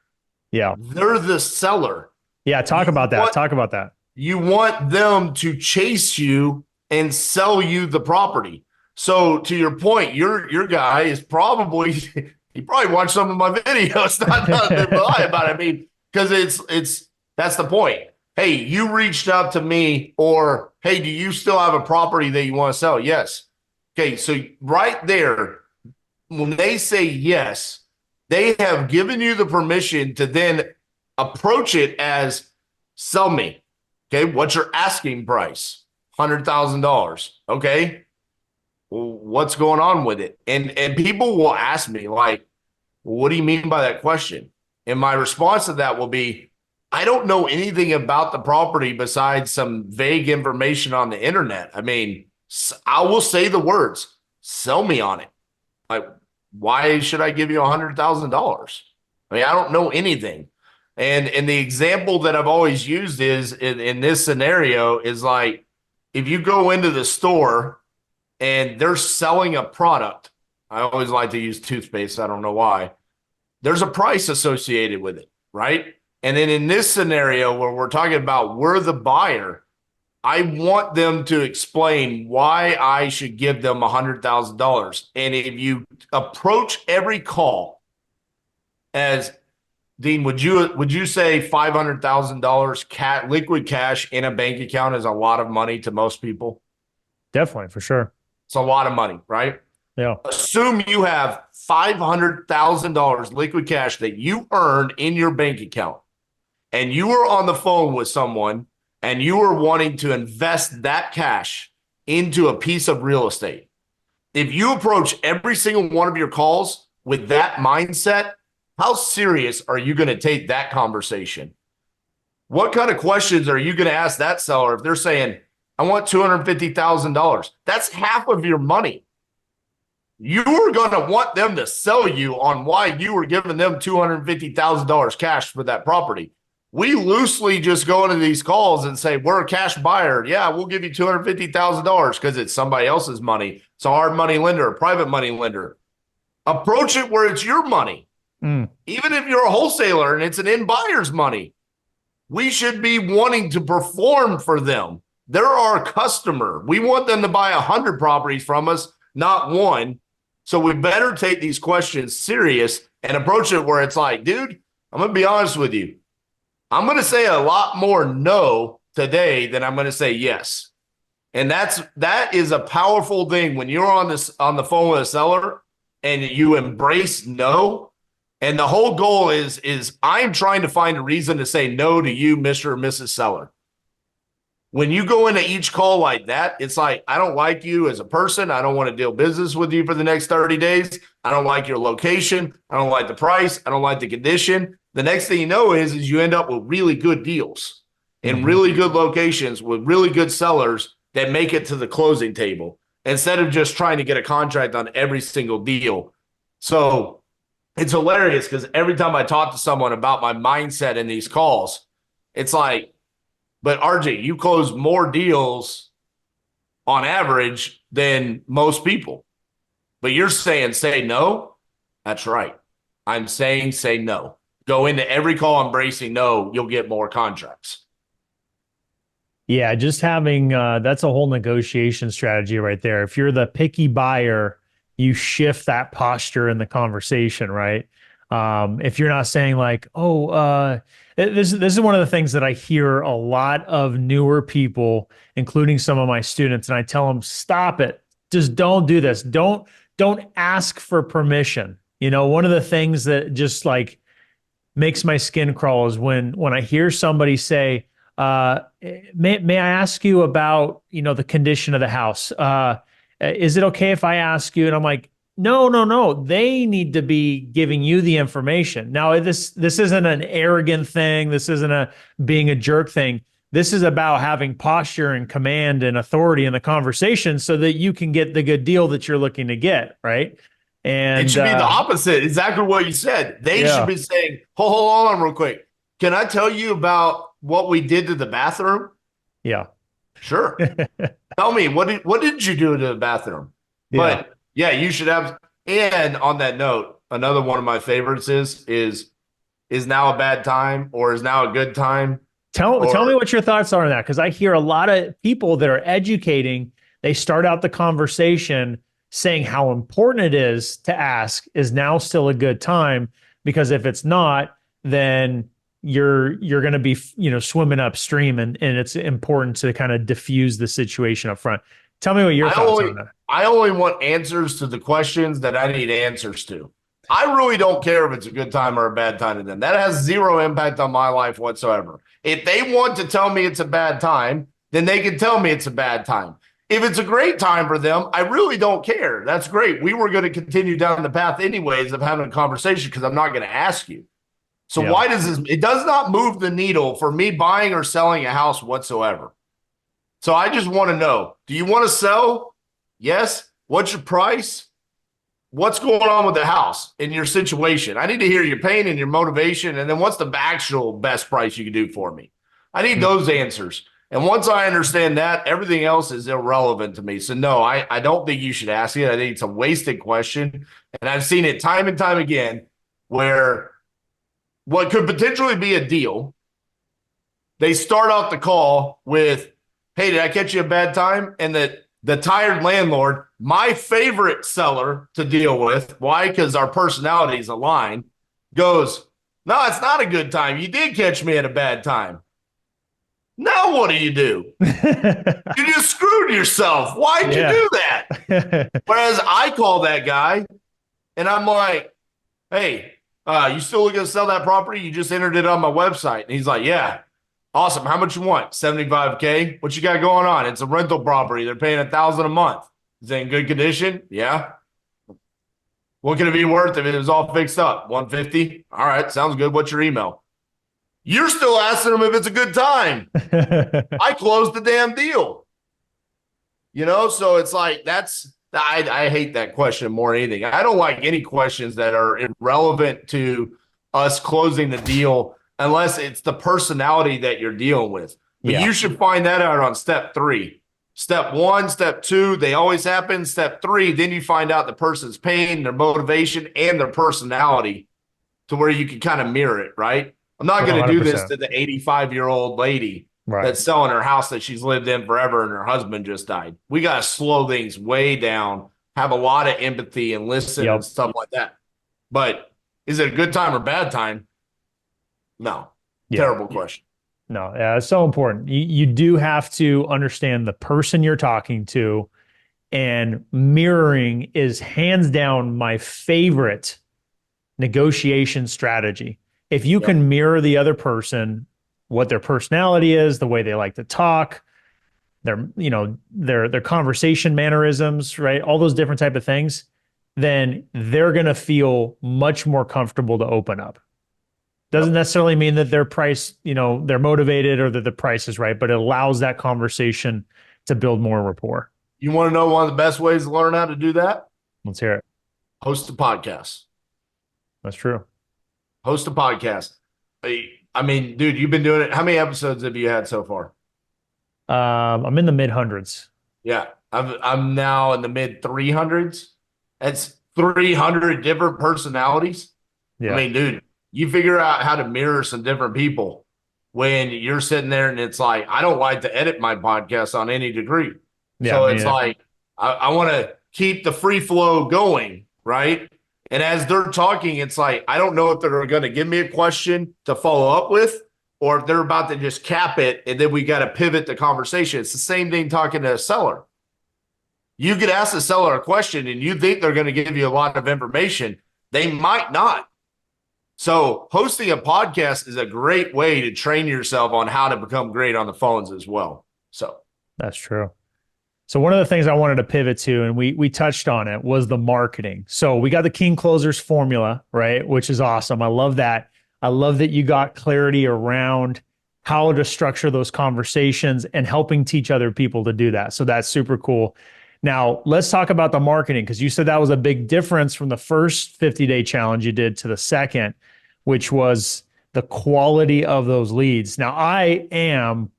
Yeah. They're the seller. Yeah, talk about that. You want them to chase you and sell you the property. So to your point, your guy is probably he probably watched some of my videos. Not to lie about it. I mean, because it's that's the point. Hey, you reached out to me, or hey, do you still have a property that you want to sell? Yes. Okay, so right there, when they say yes, they have given you the permission to then approach it as sell me. Okay, what's your asking price? $100,000. Okay, well, what's going on with it? And people will ask me like, well, what do you mean by that question? And my response to that will be, I don't know anything about the property besides some vague information on the internet. I mean, I will say the words, sell me on it. Like, why should I give you $100,000? I mean, I don't know anything. And the example that I've always used is in this scenario is like, if you go into the store and they're selling a product, I always like to use toothpaste. I don't know why. There's a price associated with it, right? And then in this scenario where we're talking about we're the buyer, I want them to explain why I should give them $100,000. And if you approach every call as Dean, would you say $500,000 liquid cash in a bank account is a lot of money to most people? Definitely, for sure. It's a lot of money, right? Yeah. Assume you have $500,000 liquid cash that you earned in your bank account, and you were on the phone with someone and you were wanting to invest that cash into a piece of real estate. If you approach every single one of your calls with that mindset, how serious are you going to take that conversation? What kind of questions are you going to ask that seller if they're saying, I want $250,000? That's half of your money. You are going to want them to sell you on why you were giving them $250,000 cash for that property. We loosely just go into these calls and say, we're a cash buyer. Yeah, we'll give you $250,000 because it's somebody else's money. It's a hard money lender, a private money lender. Approach it where it's your money. Even if you're a wholesaler and it's an end buyer's money, we should be wanting to perform for them. They're our customer. We want them to buy 100 properties from us, not one. So we better take these questions serious and approach it where it's like, dude, I'm going to be honest with you. I'm going to say a lot more no today than I'm going to say yes. And that is a powerful thing when you're on the phone with a seller and you embrace no. And the whole goal is I'm trying to find a reason to say no to you, Mr. or Mrs. Seller. When you go into each call like that, it's like, I don't like you as a person. I don't want to deal business with you for the next 30 days. I don't like your location. I don't like the price. I don't like the condition. The next thing you know is you end up with really good deals in really good locations with really good sellers that make it to the closing table instead of just trying to get a contract on every single deal. So it's hilarious because every time I talk to someone about my mindset in these calls, it's like, but RJ, you close more deals on average than most people. But you're saying say no? That's right. I'm saying say no. Go into every call embracing no, you'll get more contracts. Yeah, just having that's a whole negotiation strategy right there. If you're the picky buyer, you shift that posture in the conversation, right? If you're not saying like, this is one of the things that I hear a lot of newer people, including some of my students, and I tell them, stop it. Just don't do this. Don't ask for permission. You know, one of the things that just like makes my skin crawl is when I hear somebody say, may I ask you about, the condition of the house? Is it okay if I ask you? And I'm like, no. They need to be giving you the information. Now, this isn't an arrogant thing. This isn't being a jerk thing. This is about having posture and command and authority in the conversation so that you can get the good deal that you're looking to get, right? And it should be the opposite. Exactly what you said. They should be saying, hold on real quick. Can I tell you about what we did to the bathroom? Yeah. Sure. Tell me, what did you do to the bathroom? But yeah, you should have. And on that note, another one of my favorites is now a bad time or is now a good time? Tell me what your thoughts are on that, because I hear a lot of people that are educating they start out the conversation saying how important it is to ask, is now still a good time? Because if it's not, then you're going to be, swimming upstream, and it's important to kind of diffuse the situation up front. Tell me what your I thoughts only on that. I only want answers to the questions that I need answers to. I really don't care if it's a good time or a bad time to them. That has zero impact on my life whatsoever. If they want to tell me it's a bad time, then they can tell me it's a bad time. If it's a great time for them, I really don't care. That's great. We were going to continue down the path anyways of having a conversation because I'm not going to ask you. So Yeah. why does this? It does not move the needle for me buying or selling a house whatsoever. So I just want to know, do you want to sell? Yes. What's your price? What's going on with the house in your situation? I need to hear your pain and your motivation. And then what's the actual best price you can do for me? I need those answers. And once I understand that, everything else is irrelevant to me. So no, I don't think you should ask it. I think it's a wasted question. And I've seen it time and time again where what could potentially be a deal, they start off the call with, hey, did I catch you a bad time? And the tired landlord, my favorite seller to deal with, why? Because our personalities align, goes, no, it's not a good time. You did catch me at a bad time. Now what do? You just screwed yourself. Why'd you do that? Whereas I call that guy and I'm like, hey, you still looking to sell that property? You just entered it on my website. And he's like, yeah. Awesome. How much you want? 75K. What you got going on? It's a rental property. They're paying $1,000 a month. Is it in good condition? Yeah. What can it be worth if it was all fixed up? 150. All right. Sounds good. What's your email? You're still asking them if it's a good time. I closed the damn deal. So it's like I hate that question more than anything. I don't like any questions that are irrelevant to us closing the deal unless it's the personality that you're dealing with. But you should find that out on step 3. Step 1, step 2, they always happen. Step 3, then you find out the person's pain, their motivation, and their personality to where you can kind of mirror it, right? I'm not going to do this to the 85-year-old lady that's selling her house that she's lived in forever and her husband just died. We got to slow things way down, have a lot of empathy and listen and stuff like that. But is it a good time or bad time? No. Terrible question. No, it's so important. You do have to understand the person you're talking to, and mirroring is hands down my favorite negotiation strategy. If you can mirror the other person, what their personality is, the way they like to talk, their conversation mannerisms, right? All those different type of things, then they're going to feel much more comfortable to open up. Doesn't necessarily mean that their price, they're motivated or that the price is right, but it allows that conversation to build more rapport. You want to know one of the best ways to learn how to do that? Let's hear it. Host a podcast. That's true. Host a podcast. I mean, dude, you've been doing it. How many episodes have you had so far? I'm in the mid hundreds. Yeah, I'm now in the mid 300s. That's 300 different personalities. Yeah. I mean, dude, you figure out how to mirror some different people when you're sitting there and it's like, I don't like to edit my podcast on any degree. Yeah, so it's like, I want to keep the free flow going, right? And as they're talking, it's like, I don't know if they're going to give me a question to follow up with, or if they're about to just cap it and then we got to pivot the conversation. It's the same thing talking to a seller. You could ask the seller a question and you think they're going to give you a lot of information. They might not. So hosting a podcast is a great way to train yourself on how to become great on the phones as well. So that's true. So one of the things I wanted to pivot to, and we touched on it, was the marketing. So we got the King Closers formula, right? Which is awesome. I love that. I love that you got clarity around how to structure those conversations and helping teach other people to do that. So that's super cool. Now, let's talk about the marketing, because you said that was a big difference from the first 50-day challenge you did to the second, which was the quality of those leads. Now, I am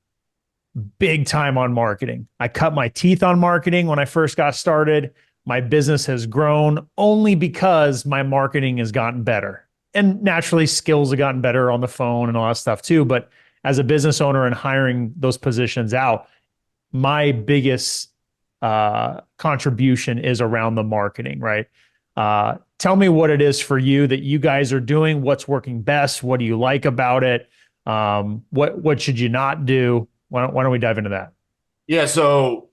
big time on marketing. I cut my teeth on marketing when I first got started. My business has grown only because my marketing has gotten better. And naturally, skills have gotten better on the phone and all that stuff too. But as a business owner and hiring those positions out, my biggest contribution is around the marketing, right? Tell me what it is for you that you guys are doing. What's working best? What do you like about it? What should you not do? Why don't we dive into that? Yeah. So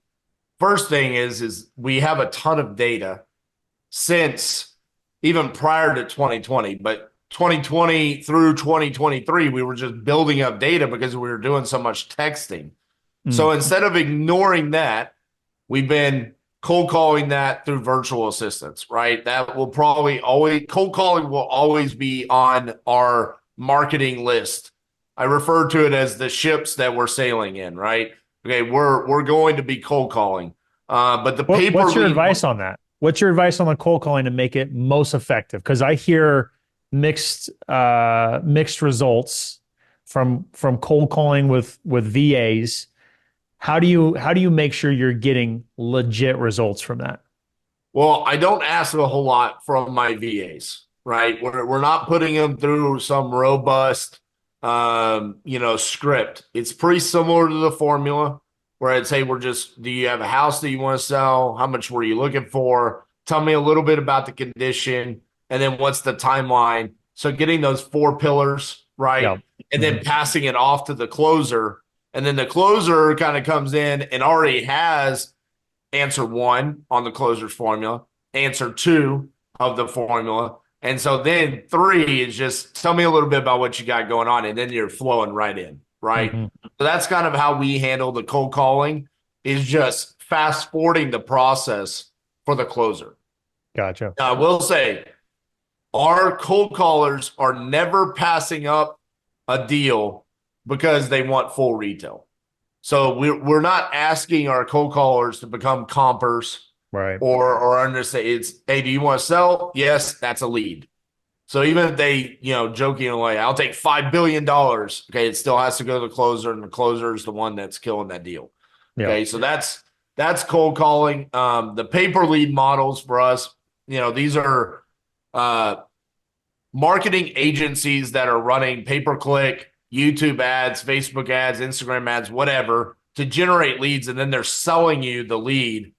first thing is we have a ton of data since even prior to 2020, but 2020 through 2023, we were just building up data because we were doing so much texting. So Mm, instead of ignoring that, we've been cold calling that through virtual assistants, right? That will probably always, cold calling will always be on our marketing list. I refer to it as the ships that we're sailing in, right? Okay, we're going to be cold calling. But the paper what's your lead, advice on that? What's your advice on the cold calling to make it most effective? Because I hear mixed results from cold calling with VAs. How do you make sure you're getting legit results from that? well, I don't ask a whole lot from my VAs, right? We're not putting them through some robust, script. It's pretty similar to the formula where I'd say we're just, do you have a house that you want to sell? How much were you looking for? Tell me a little bit about the condition, and then what's the timeline? So getting those four pillars, Yeah. right? And then Mhm. passing it off to the closer. And then the closer kind of comes in and already has answer one on the closer's formula, answer two of the formula. And so then three is just tell me a little bit about what you got going on. And then you're flowing right in, right? Mhm. So that's kind of how we handle the cold calling is just fast forwarding the process for the closer. Gotcha. Now, I will say our cold callers are never passing up a deal because they want full retail. So we're not asking our cold callers to become compers Right. or understand it's, hey, do you want to sell? Yes, that's a lead. So even if they, joking away, I'll take $5 billion. Okay, it still has to go to the closer, and the closer is the one that's killing that deal. Yeah. Okay, so that's cold calling. The paper lead models for us, these are uh marketing agencies that are running pay-per-click, YouTube ads, Facebook ads, Instagram ads, whatever, to generate leads, and then they're selling you the lead.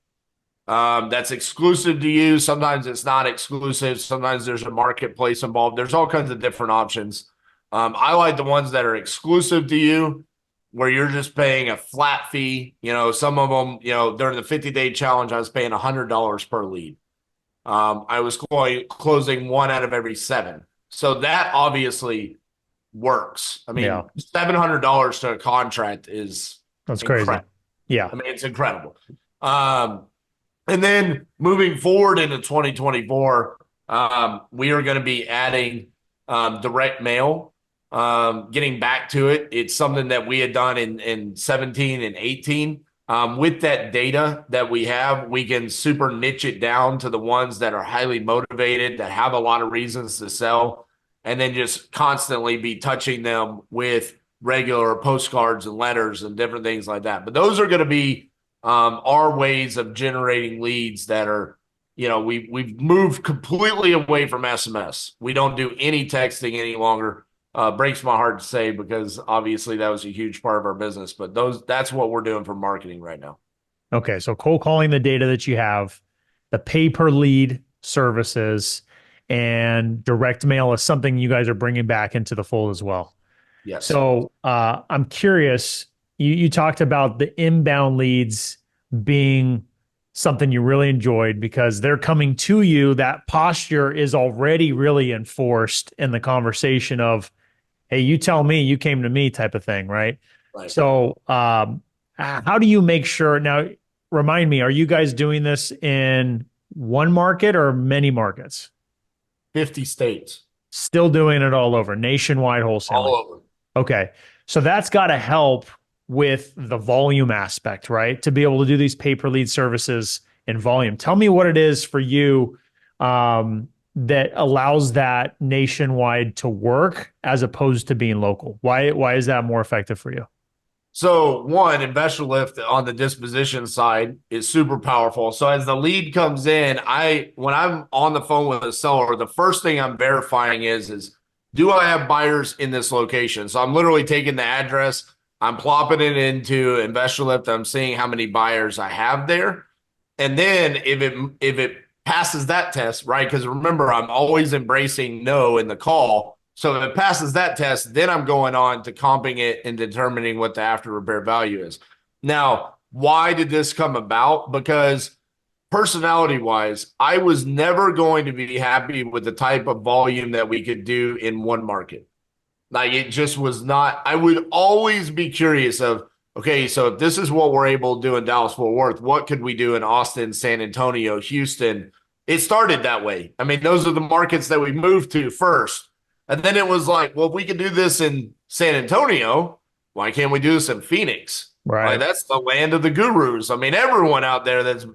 That's exclusive to you. Sometimes it's not exclusive. Sometimes there's a marketplace involved. There's all kinds of different options. I like the ones that are exclusive to you, where you're just paying a flat fee. Some of them, during the 50-day challenge, I was paying $100 per lead. I was closing one out of every seven. So that obviously works. I Yeah. mean, $700 to a contract is That's crazy. incredible. Yeah. I mean, it's incredible. Um, and then moving forward into 2024, we are going to be adding direct mail. Getting back to it, it's something that we had done in 17 and 18. With that data that we have, we can super niche it down to the ones that are highly motivated, that have a lot of reasons to sell, and then just constantly be touching them with regular postcards and letters and different things like that. But those are going to be our ways of generating leads that are, we've moved completely away from SMS. We don't do any texting any longer. Breaks my heart to say because obviously that was a huge part of our business, but that's what we're doing for marketing right now. Okay. So cold calling the data that you have, the pay per lead services, and direct mail is something you guys are bringing back into the fold as well. Yes. So I'm curious. You talked about the inbound leads being something you really enjoyed because they're coming to you. That posture is already really enforced in the conversation of, hey, you tell me, you came to me type of thing, right? Right. So how do you make sure now? Remind me, are you guys doing this in one market or many markets? 50 states Still doing it all over, nationwide wholesaling. all over. Okay. So that's got to help with the volume aspect, right? To be able to do these pay per lead services in volume. Tell me what it is for you that allows that nationwide to work as opposed to being local. Why is that more effective for you? So one, investor lift on the disposition side is super powerful. So as the lead comes in, when I'm on the phone with a seller, the first thing I'm verifying is do I have buyers in this location? So I'm literally taking the address, I'm plopping it into investor lift, I'm seeing how many buyers I have there. And then if it passes that test, right? Because remember, I'm always embracing no in the call. So if it passes that test, then I'm going on to comping it and determining what the after repair value is. Now, why did this come about? Because personality wise, I was never going to be happy with the type of volume that we could do in one market. Like it just was not, I would always be curious of, okay, so if this is what we're able to do in Dallas Fort Worth, what could we do in Austin, San Antonio, Houston? It started that way. I mean, those are the markets that we moved to first. And then it was like, well, if we could do this in San Antonio, why can't we do this in Phoenix? Like Right. that's the land of the gurus. I mean, everyone out there that's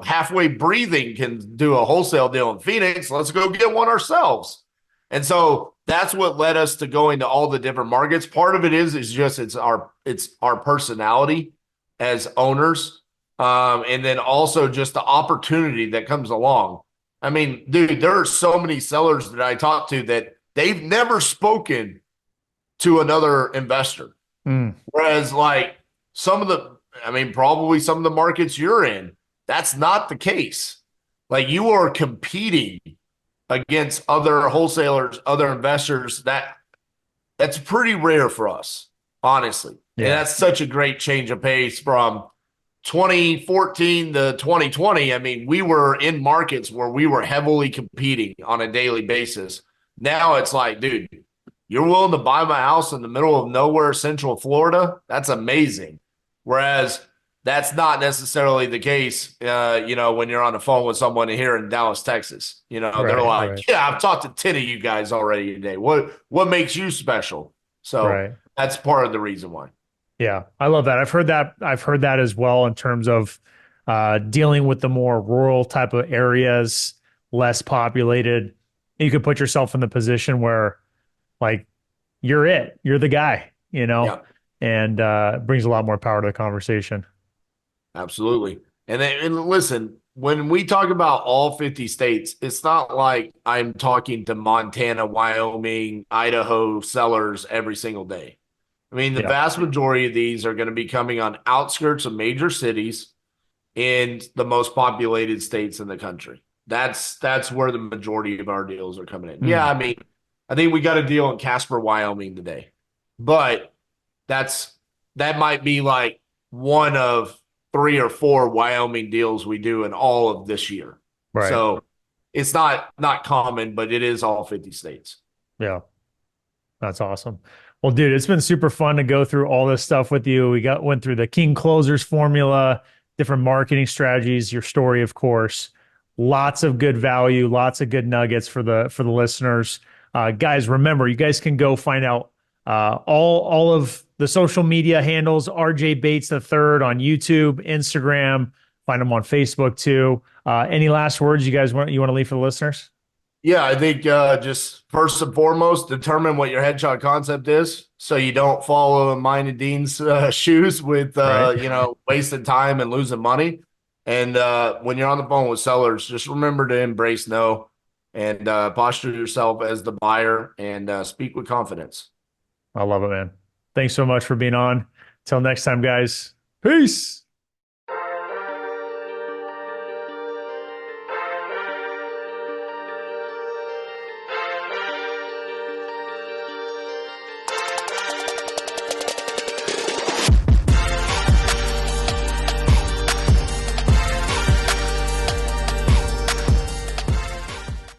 halfway breathing can do a wholesale deal in Phoenix. Let's go get one ourselves. And so that's what led us to going to all the different markets. Part of it is just it's our personality as owners, and then also just the opportunity that comes along. I mean, dude, there are so many sellers that I talk to that they've never spoken to another investor. Mm, Whereas, like some of the, I mean, probably some of the markets you're in, that's not the case. Like you are competing against other wholesalers, other investors. That's pretty rare for us, honestly. And yeah. that's such a great change of pace from 2014 to 2020. I mean, we were in markets where we were heavily competing on a daily basis. Now it's like, dude, you're willing to buy my house in the middle of nowhere, Central Florida? That's amazing. Whereas that's not necessarily the case, when you're on the phone with someone here in Dallas, Texas. They're Right. like, Right. yeah, I've talked to 10 of you guys already today. What makes you special? So Right. that's part of the reason why. Yeah, I love that. I've heard that. I've heard that as well in terms of dealing with the more rural type of areas, less populated. You could put yourself in the position where, like, you're the guy, Yeah. and brings a lot more power to the conversation. Absolutely. And listen, when we talk about all 50 states, it's not like I'm talking to Montana, Wyoming, Idaho sellers every single day. I mean, the Yeah. vast majority of these are going to be coming on outskirts of major cities in the most populated states in the country. That's where the majority of our deals are coming in. Yeah, Mm, I mean, I think we got a deal in Casper, Wyoming today. But that's that might be like one of 3 or 4 Wyoming deals we do in all of this year. right. So it's not common, but it is all 50 states. Yeah. That's awesome. Well, dude, it's been super fun to go through all this stuff with you. Went through the King Closers formula, different marketing strategies, your story, of course. Lots of good value, lots of good nuggets for the listeners. Guys, remember, you guys can go find out all of the social media handles, RJ Bates the third on YouTube, Instagram. Find them on Facebook too. Any last words you want to leave for the listeners? Yeah, I think just first and foremost, determine what your headshot concept is, so you don't follow in mine and Dean's shoes with Right. wasting time and losing money. And when you're on the phone with sellers, just remember to embrace no and posture yourself as the buyer and speak with confidence. I love it, man. Thanks so much for being on. Till next time, guys. Peace.